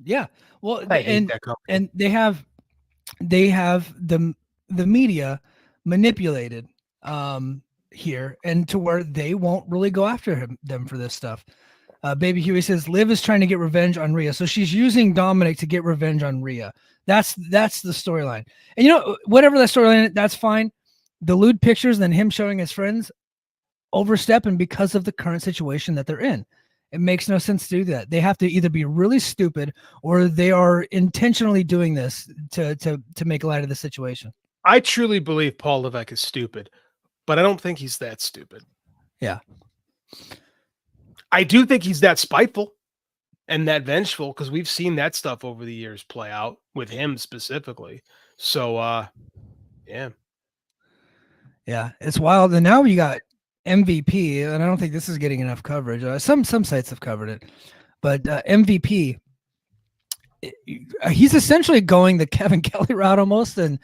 S3: Yeah. Well,
S4: I hate that company.
S3: And they have the media manipulated here and to where they won't really go after them for this stuff. Baby Huey says Liv is trying to get revenge on Rhea. So she's using Dominic to get revenge on Rhea. That's the storyline. And you know, whatever that storyline, that's fine. The lewd pictures and him showing his friends overstepping because of the current situation that they're in. It makes no sense to do that. They have to either be really stupid or they are intentionally doing this to make light of the situation.
S4: I truly believe Paul Levesque is stupid, but I don't think he's that stupid.
S3: Yeah.
S4: I do think he's that spiteful and that vengeful because we've seen that stuff over the years play out with him specifically. So, yeah. Yeah,
S3: it's wild. And now you got MVP, and I don't think this is getting enough coverage. Some sites have covered it, but MVP, he's essentially going the Kevin Kelly route almost, and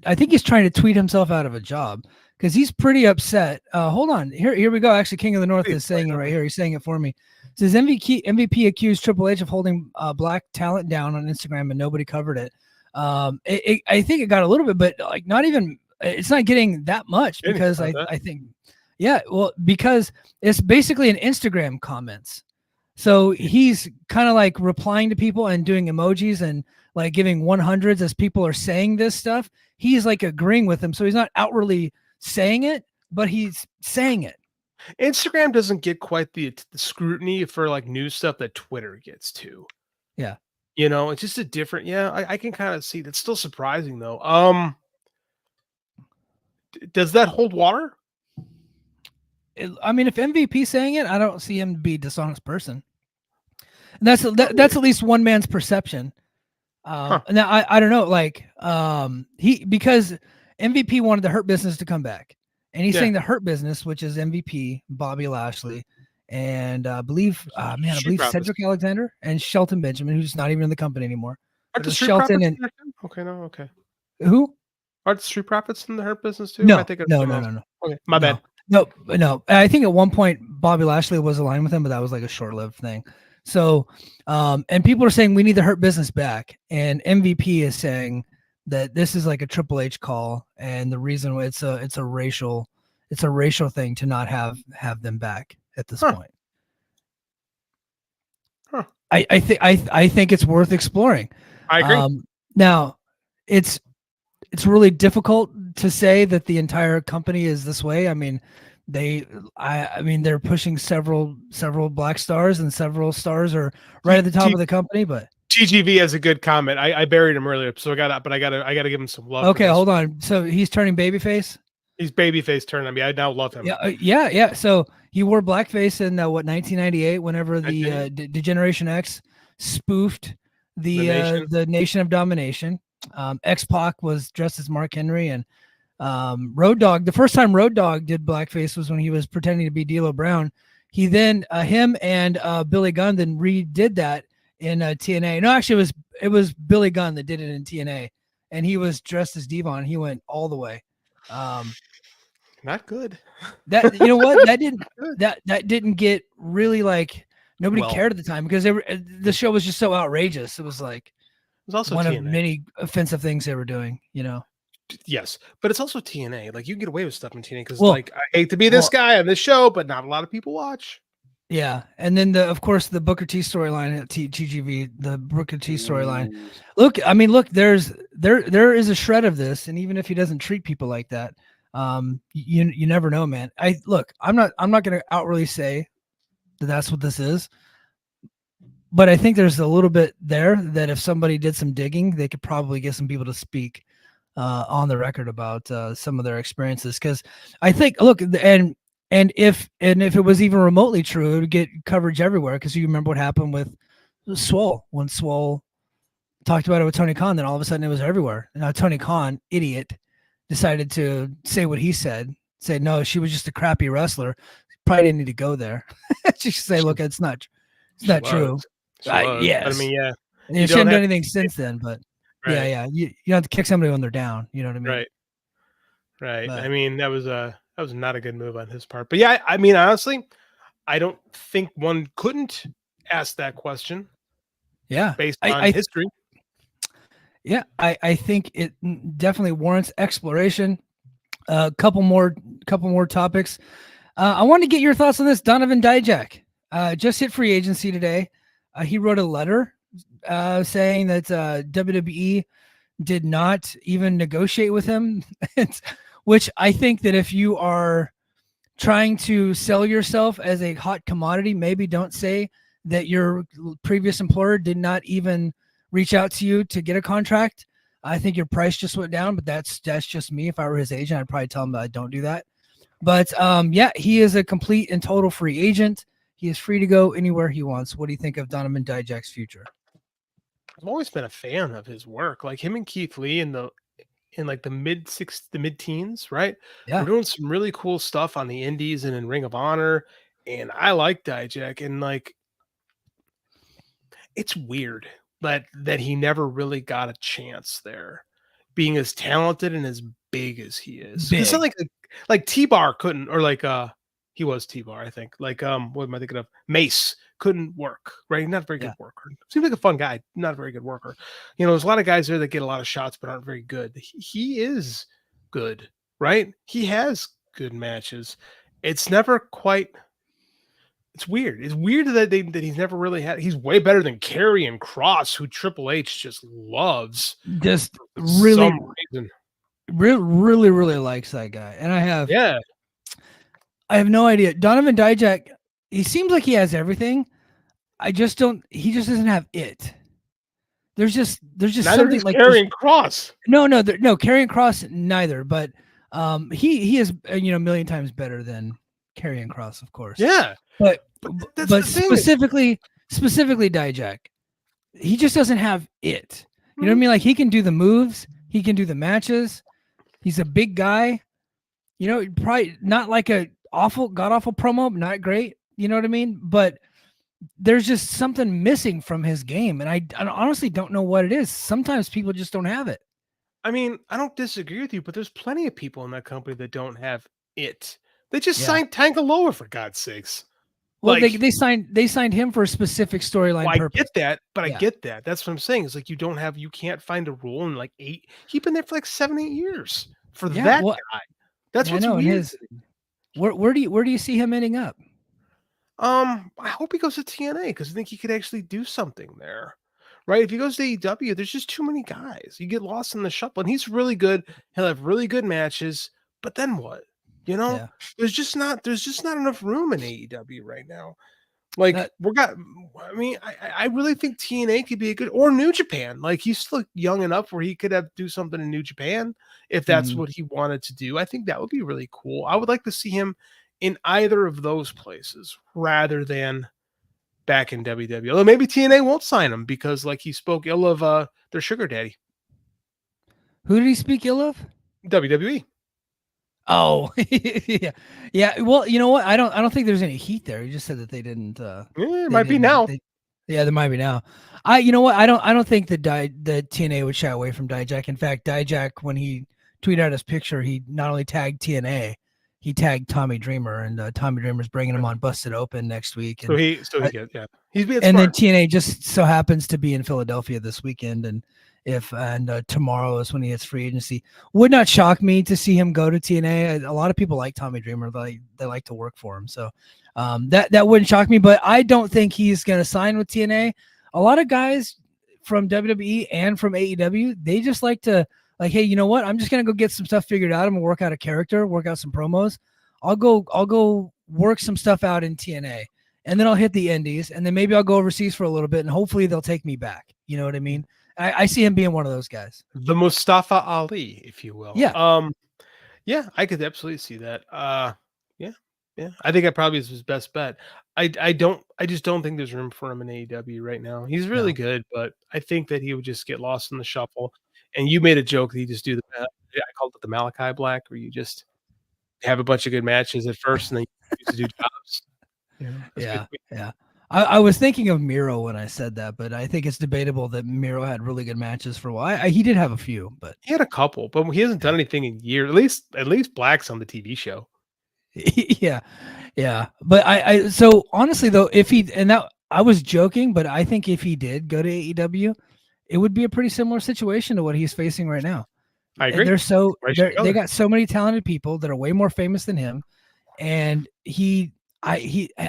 S3: I think he's trying to tweet himself out of a job because he's pretty upset. Hold on, here we go. Actually, King of the North is saying it right here. He's saying it for me. It says MVP accused Triple H of holding black talent down on Instagram, and nobody covered it. I think it got a little bit, but like not even. It's not getting that much because I think. Yeah, well, because it's basically an Instagram comments. So he's kind of like replying to people and doing emojis and like giving 100s as people are saying this stuff. He's like agreeing with them. So he's not outwardly saying it, but he's saying it.
S4: Instagram doesn't get quite the scrutiny for like news stuff that Twitter gets to.
S3: Yeah.
S4: You know, it's just a different, I can kind of see that's still surprising though. Does that hold water?
S3: I mean, if MVP's saying it, I don't see him to be a dishonest person. And that's at least one man's perception. Now I don't know, like because MVP wanted the Hurt Business to come back, and he's saying the Hurt Business, which is MVP, Bobby Lashley, and I believe Cedric Alexander and Shelton Benjamin, who's not even in the company anymore.
S4: Aren't the Shelton and okay.
S3: Who?
S4: Aren't Street Profits in the Hurt Business too?
S3: No.
S4: Okay,
S3: No.
S4: my bad.
S3: No. I think at one point Bobby Lashley was aligned with him, but that was like a short-lived thing. So, and people are saying we need the Hurt Business back, and MVP is saying that this is like a Triple H call, and the reason it's a racial thing to not have them back at this point. I think it's worth exploring.
S4: I agree.
S3: Now, it's really difficult to say that the entire company is this way. I mean, they're pushing several black stars, and several stars are right at the top of the company. But
S4: TGV has a good comment. I buried him earlier, so I gotta give him some love.
S3: Okay, hold on. So he's turning babyface.
S4: He's babyface turning. I mean, I now love him.
S3: Yeah. So He wore blackface in 1998, whenever the Degeneration X spoofed the Nation of Domination. X-Pac was dressed as Mark Henry, and Road Dogg. The first time Road Dogg did blackface was when he was pretending to be D'Lo Brown. He then him and Billy Gunn then redid that in TNA. No, actually, it was Billy Gunn that did it in TNA, and he was dressed as Devon. He went all the way.
S4: Not good.
S3: That, you know what, that didn't get really, like, nobody cared at the time, because the show was just so outrageous. It was like, it was also one TNA. Of many offensive things they were doing, you know.
S4: Yes, but it's also TNA. Like, you can get away with stuff in TNA because, like, I hate to be this guy on this show, but not a lot of people watch.
S3: Yeah, and then of course the Booker T storyline at TGV, the Booker T storyline. Look, there is a shred of this, and even if he doesn't treat people like that, you never know, man. I'm not going to outright say that that's what this is, but I think there's a little bit there that if somebody did some digging, they could probably get some people to speak on the record about some of their experiences. Because I think, look, and if it was even remotely true, it would get coverage everywhere. Because you remember what happened with Swole, when Swole talked about it with Tony Khan, then all of a sudden it was everywhere. And now Tony Khan, idiot, decided to say what he said. Say, no, she was just a crappy wrestler. Probably didn't need to go there. She should say, look, it's not true. Yes.
S4: I mean, yeah.
S3: And she hasn't done anything since then, but right. Yeah. You have to kick somebody when they're down. You know what I mean?
S4: Right. But, I mean, that was not a good move on his part. But yeah, I mean, honestly, I don't think one couldn't ask that question.
S3: Yeah.
S4: Based on history.
S3: Yeah, I think it definitely warrants exploration. A couple more topics. I want to get your thoughts on this. Donovan Dijak just hit free agency today. He wrote a letter saying that WWE did not even negotiate with him, which I think that if you are trying to sell yourself as a hot commodity, maybe don't say that your previous employer did not even reach out to you to get a contract. I think your price just went down, but that's just me. If I were his agent, I'd probably tell him that I don't do that. But yeah, he is a complete and total free agent. He is free to go anywhere he wants. What do you think of Donovan Dijak's future?
S4: I've always been a fan of his work. Like him and Keith Lee in like the mid-teens, right?
S3: Yeah.
S4: We're doing some really cool stuff on the indies and in Ring of Honor. And I like Dijak, and like, it's weird that he never really got a chance there, being as talented and as big as he is. It's not like T-Bar couldn't, or like he was T-Bar, I think. Like what am I thinking of? Mace couldn't work, right? Not a very good worker. Seems like a fun guy, not a very good worker. You know, there's a lot of guys there that get a lot of shots but aren't very good. He is good, right? He has good matches. It's never quite. It's weird. It's weird that he's never really had. He's way better than Karrion Kross, who Triple H just loves.
S3: Just really likes that guy. And I have no idea. Donovan Dijak, he seems like he has everything. He just doesn't have it. There's just something like
S4: Karrion Kross.
S3: No, Karrion Kross neither. But he is a million times better than Karrion Kross, of course.
S4: Yeah.
S3: But specifically Dijak, he just doesn't have it. You know what I mean? Like, he can do the moves, he can do the matches. He's a big guy. You know, probably not like a god-awful promo, not great. You know what I mean? But there's just something missing from his game, and I honestly don't know what it is. Sometimes people just don't have it.
S4: I mean, I don't disagree with you, but there's plenty of people in that company that don't have it. They just signed Tangaloa, for God's sakes.
S3: Well, like, they signed him for a specific storyline purpose.
S4: I get that, but I get that. That's what I'm saying. It's like you can't find a role in like 8. He's been there for like 7-8 years for that guy. That's what's weird.
S3: Where do you see him ending up?
S4: I hope he goes to TNA, because I think he could actually do something there. Right? If he goes to AEW, there's just too many guys. You get lost in the shuffle, and he's really good. He'll have really good matches, but then what? You know, there's just not enough room in AEW right now. Like I really think TNA could be a good, or New Japan. Like, he's still young enough where he could do something in New Japan if that's what he wanted to do. I think that would be really cool. I would like to see him in either of those places rather than back in WWE. Although maybe TNA won't sign him because, like, he spoke ill of their sugar daddy,
S3: Who did he speak ill of?
S4: WWE.
S3: Oh, yeah, yeah. Well, you know what? I don't think there's any heat there. He just said that they didn't.
S4: It
S3: They
S4: might be
S3: didn't.
S4: now.
S3: Yeah, there might be now. You know what? I don't think the TNA would shy away from Dijak. In fact, Dijak, when he tweeted out his picture, he not only tagged TNA, he tagged Tommy Dreamer, and Tommy Dreamer's bringing him on Busted Open next week. And,
S4: He's being
S3: and
S4: smart.
S3: then TNA just so happens to be in Philadelphia this weekend, and tomorrow is when he hits free agency. Would not shock me to see him go to TNA. A lot of people like Tommy Dreamer; they like to work for him, so that wouldn't shock me. But I don't think he's going to sign with TNA. A lot of guys from WWE and from AEW, they just like to hey, you know what? I'm just going to go get some stuff figured out. I'm gonna work out a character, work out some promos. I'll go work some stuff out in TNA. And then I'll hit the indies, and then maybe I'll go overseas for a little bit, and hopefully they'll take me back. You know what I mean? I see him being one of those guys.
S4: The Mustafa Ali, if you will.
S3: Yeah.
S4: Yeah, I could absolutely see that. Yeah. I think that probably is his best bet. I just don't think there's room for him in AEW right now. He's really good, but I think that he would just get lost in the shuffle. And you made a joke that he just do I called it the Malachi Black, where you just have a bunch of good matches at first, and then you used to do jobs.
S3: Yeah. I was thinking of Miro when I said that, but I think it's debatable that Miro had really good matches for a while. He did have a few, but
S4: he had a couple, but he hasn't done anything in years. At least Black's on the TV show.
S3: yeah. But so honestly though, I was joking, but I think if he did go to AEW, it would be a pretty similar situation to what he's facing right now.
S4: I agree.
S3: They got so many talented people that are way more famous than him, and I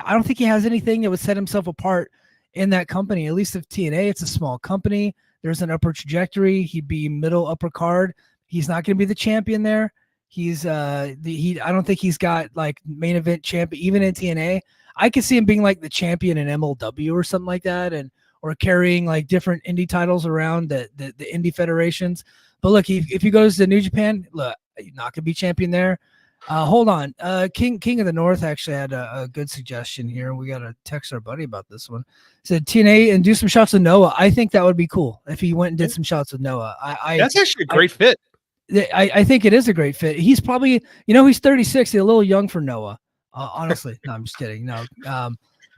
S3: don't think he has anything that would set himself apart in that company. At least if TNA, it's a small company. There's an upper trajectory. He'd be middle upper card. He's not going to be the champion there. I don't think he's got like main event champion even in TNA. I could see him being like the champion in MLW or something like that, or carrying like different indie titles around the indie federations. But look, if he goes to New Japan, look, he's not going to be champion there. Hold on. King of the North actually had a good suggestion here. We got to text our buddy about this one. Said TNA and do some shots with Noah. I think that would be cool if he went and did some shots with Noah.
S4: That's actually a great fit.
S3: I think it is a great fit. He's probably, he's 36. He's a little young for Noah. Honestly, no, I'm just kidding. No.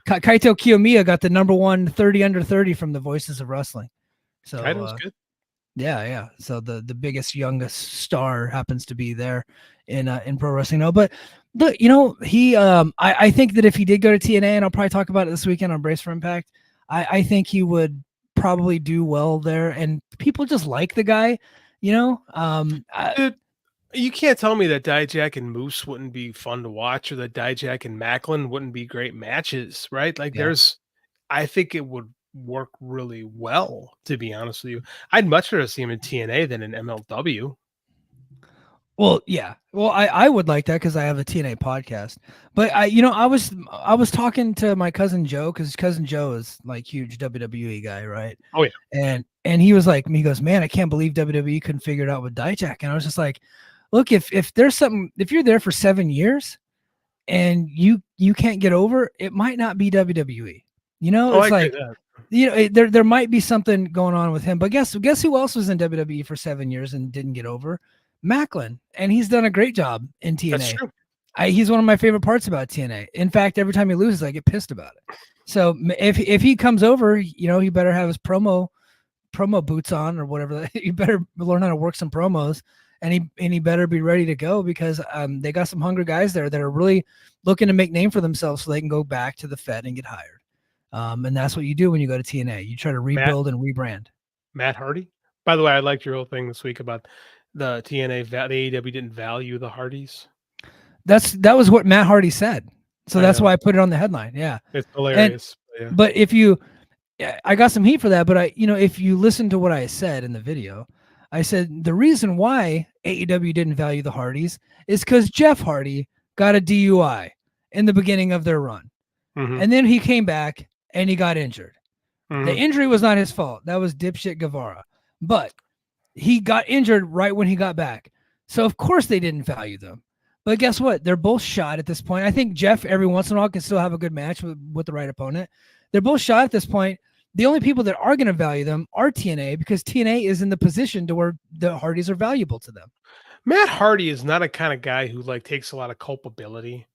S3: Kaito Kiyomiya got the number 1 30 under 30 from the Voices of Wrestling. So
S4: Kaito's good.
S3: Yeah. So the biggest, youngest star happens to be there in pro wrestling. No, but he I think that if he did go to TNA, and I'll probably talk about it this weekend on Brace for Impact, I think he would probably do well there, and people just like the guy. Dude,
S4: you can't tell me that Dijak and Moose wouldn't be fun to watch, or that Dijak and Macklin wouldn't be great matches, right? Like I think it would work really well, to be honest with you. I'd much rather see him in TNA than in MLW.
S3: Well, yeah. Well, I would like that because I have a TNA podcast. But I was talking to my cousin Joe, because cousin Joe is like huge WWE guy, right?
S4: Oh yeah.
S3: And he was like, he goes, man, I can't believe WWE couldn't figure it out with Dijak. And I was just like, look, if there's something, if you're there for 7 years and you can't get over, it might not be WWE. It's like, there might be something going on with him. But guess who else was in WWE for 7 years and didn't get over? Macklin, and he's done a great job in TNA.
S4: That's true.
S3: He's one of my favorite parts about TNA. In fact, every time he loses, I get pissed about it. So if he comes over, he better have his promo boots on or whatever. He better learn how to work some promos, and he better be ready to go, because they got some hungry guys there that are really looking to make name for themselves so they can go back to the Fed and get hired. And that's what you do when you go to TNA. You try to rebuild and rebrand.
S4: Matt Hardy. By the way, I liked your whole thing this week about the TNA, the AEW didn't value the Hardys.
S3: That was what Matt Hardy said. So that's why I put it on the headline. Yeah.
S4: It's hilarious.
S3: But I got some heat for that, but if you listen to what I said in the video, I said the reason why AEW didn't value the Hardys is because Jeff Hardy got a DUI in the beginning of their run.
S4: Mm-hmm.
S3: And then he came back and he got injured.
S4: Mm-hmm.
S3: The injury was not his fault. That was dipshit Guevara. But he got injured right when he got back. So of course they didn't value them. But guess what? They're both shot at this point. I think Jeff every once in a while can still have a good match with the right opponent. They're both shot at this point. The only people that are going to value them are TNA, because TNA is in the position to where the Hardys are valuable to them.
S4: Matt Hardy is not a kind of guy who like takes a lot of culpability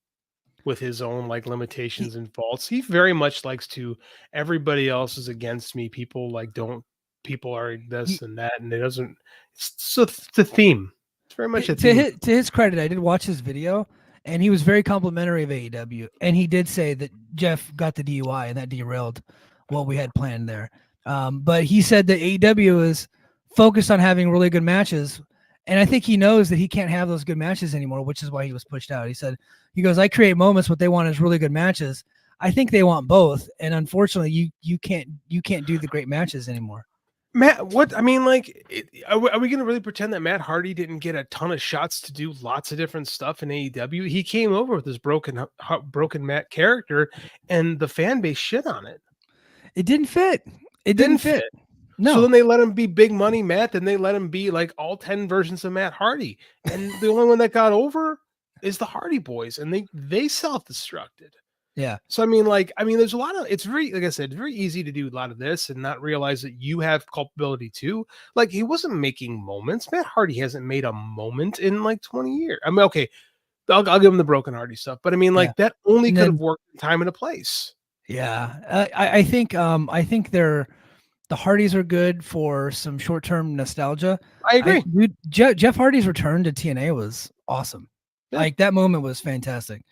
S4: with his own like limitations and faults. He very much likes to, everybody else is against me. People are this and that, and it doesn't. It's the theme. It's very much a theme.
S3: To his credit, I did watch his video, and he was very complimentary of AEW, and he did say that Jeff got the DUI and that derailed what we had planned there. But he said that AEW is focused on having really good matches. And I think he knows that he can't have those good matches anymore, which is why he was pushed out. He goes, I create moments. What they want is really good matches. I think they want both. And unfortunately, you can't do the great matches anymore.
S4: Matt, what I mean, like, are we going to really pretend that Matt Hardy didn't get a ton of shots to do lots of different stuff in AEW? He came over with this broken Matt character, and the fan base shit on it.
S3: It didn't fit. It didn't fit. No.
S4: So then they let him be big money Matt, then they let him be like all 10 versions of Matt Hardy. And the only one that got over is the Hardy Boys, and they self-destructed.
S3: Yeah.
S4: So I mean, there's a lot of, it's very, like I said, very easy to do a lot of this and not realize that you have culpability too. Like, he wasn't making moments. Matt Hardy hasn't made a moment in like 20 years. I mean, okay, I'll give him the broken Hardy stuff, but I mean, like, that only could have worked in time and a place.
S3: Yeah. I think the Hardys are good for some short-term nostalgia.
S4: I agree.
S3: Jeff Hardy's return to TNA was awesome. Yeah. Like, that moment was fantastic.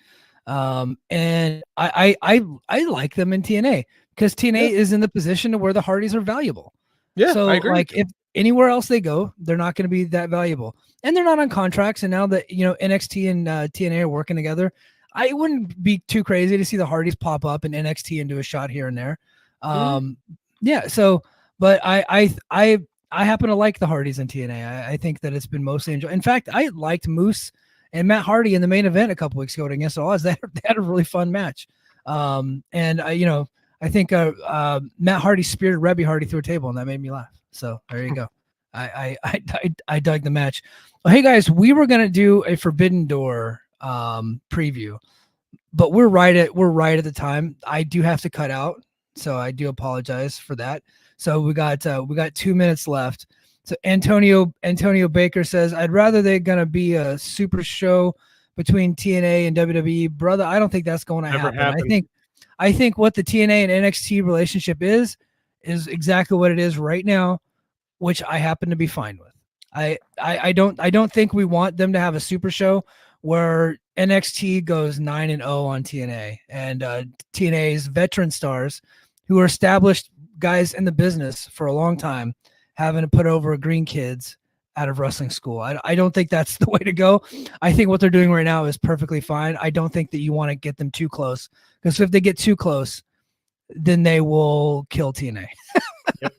S3: And I like them in TNA because TNA is in the position to where the Hardys are valuable.
S4: Yeah.
S3: So
S4: I agree.
S3: like, if anywhere else they go, they're not going to be that valuable, and they're not on contracts. And now that, NXT and TNA are working together, I wouldn't be too crazy to see the Hardys pop up in NXT and do a shot here and there. Yeah. So, but I happen to like the Hardys in TNA. I think that it's been mostly enjoyed. In fact, I liked Moose and Matt Hardy in the main event a couple weeks ago against Oz. They had a really fun match. And I think Matt Hardy speared Rebby Hardy through a table, and that made me laugh. So there you go. I dug the match. Well, hey guys, we were gonna do a Forbidden Door preview, but we're right at the time. I do have to cut out, so I do apologize for that. So we got 2 minutes left. So Antonio Baker says, I'd rather they're gonna be a super show between TNA and WWE. Brother, I don't think that's going to happen. I think what the TNA and NXT relationship is exactly what it is right now, which I happen to be fine with. I don't think we want them to have a super show where NXT goes 9-0 on TNA, and TNA's veteran stars who are established guys in the business for a long time having to put over green kids out of wrestling school. I don't think that's the way to go. I think what they're doing right now is perfectly fine. I don't think that you want to get them too close, because if they get too close, then they will kill TNA.
S4: Yep.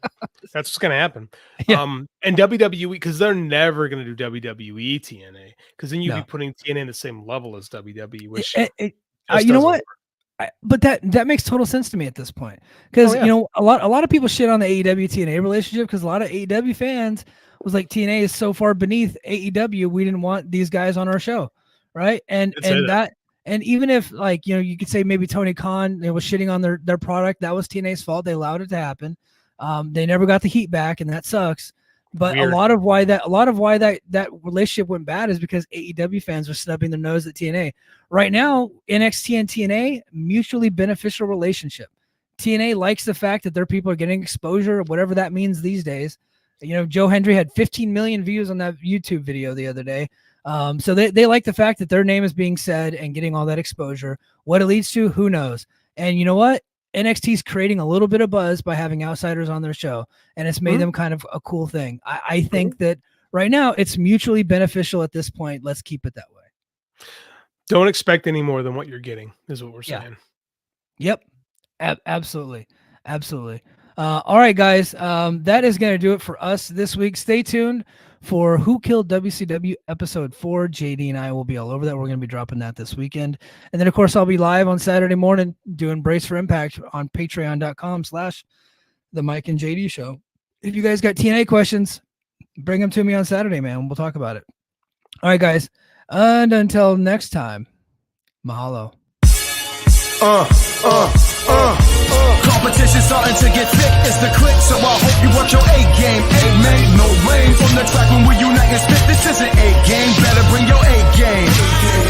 S4: That's what's going to happen.
S3: Yeah.
S4: And WWE, because they're never going to do WWE TNA, because then you'd be putting TNA in the same level as WWE, which
S3: you know what? But that makes total sense to me at this point, because a lot of people shit on the AEW TNA relationship because a lot of AEW fans was like, TNA is so far beneath AEW, we didn't want these guys on our show, right? And even if, like, you could say maybe Tony Khan was shitting on their product, that was TNA's fault. They allowed it to happen. They never got the heat back, and that sucks. But weird. a lot of why that relationship went bad is because AEW fans were snubbing their nose at TNA. Right now, NXT and TNA, mutually beneficial relationship. TNA likes the fact that their people are getting exposure, whatever that means these days. Joe Hendry had 15 million views on that YouTube video the other day. So they like the fact that their name is being said and getting all that exposure. What it leads to, who knows? And you know what? NXT is creating a little bit of buzz by having outsiders on their show, and it's made them kind of a cool thing. I think that right now it's mutually beneficial at this point. Let's keep it that way.
S4: Don't expect any more than what you're getting, is what we're saying.
S3: Yep. Absolutely. All right, guys. That is going to do it for us this week. Stay tuned for Who Killed WCW episode 4. JD and I will be all over that. We're going to be dropping that this weekend. And then, of course, I'll be live on Saturday morning doing Brace for Impact on patreon.com/the Mike and JD show. If you guys got TNA questions, bring them to me on Saturday, man. We'll talk about it. All right, guys. And until next time, mahalo.
S2: Competition starting to get thick, it's the click, so I hope you watch your A game. Mate, no lame. From the track when we unite and spit, this is an A game. Better bring your A game.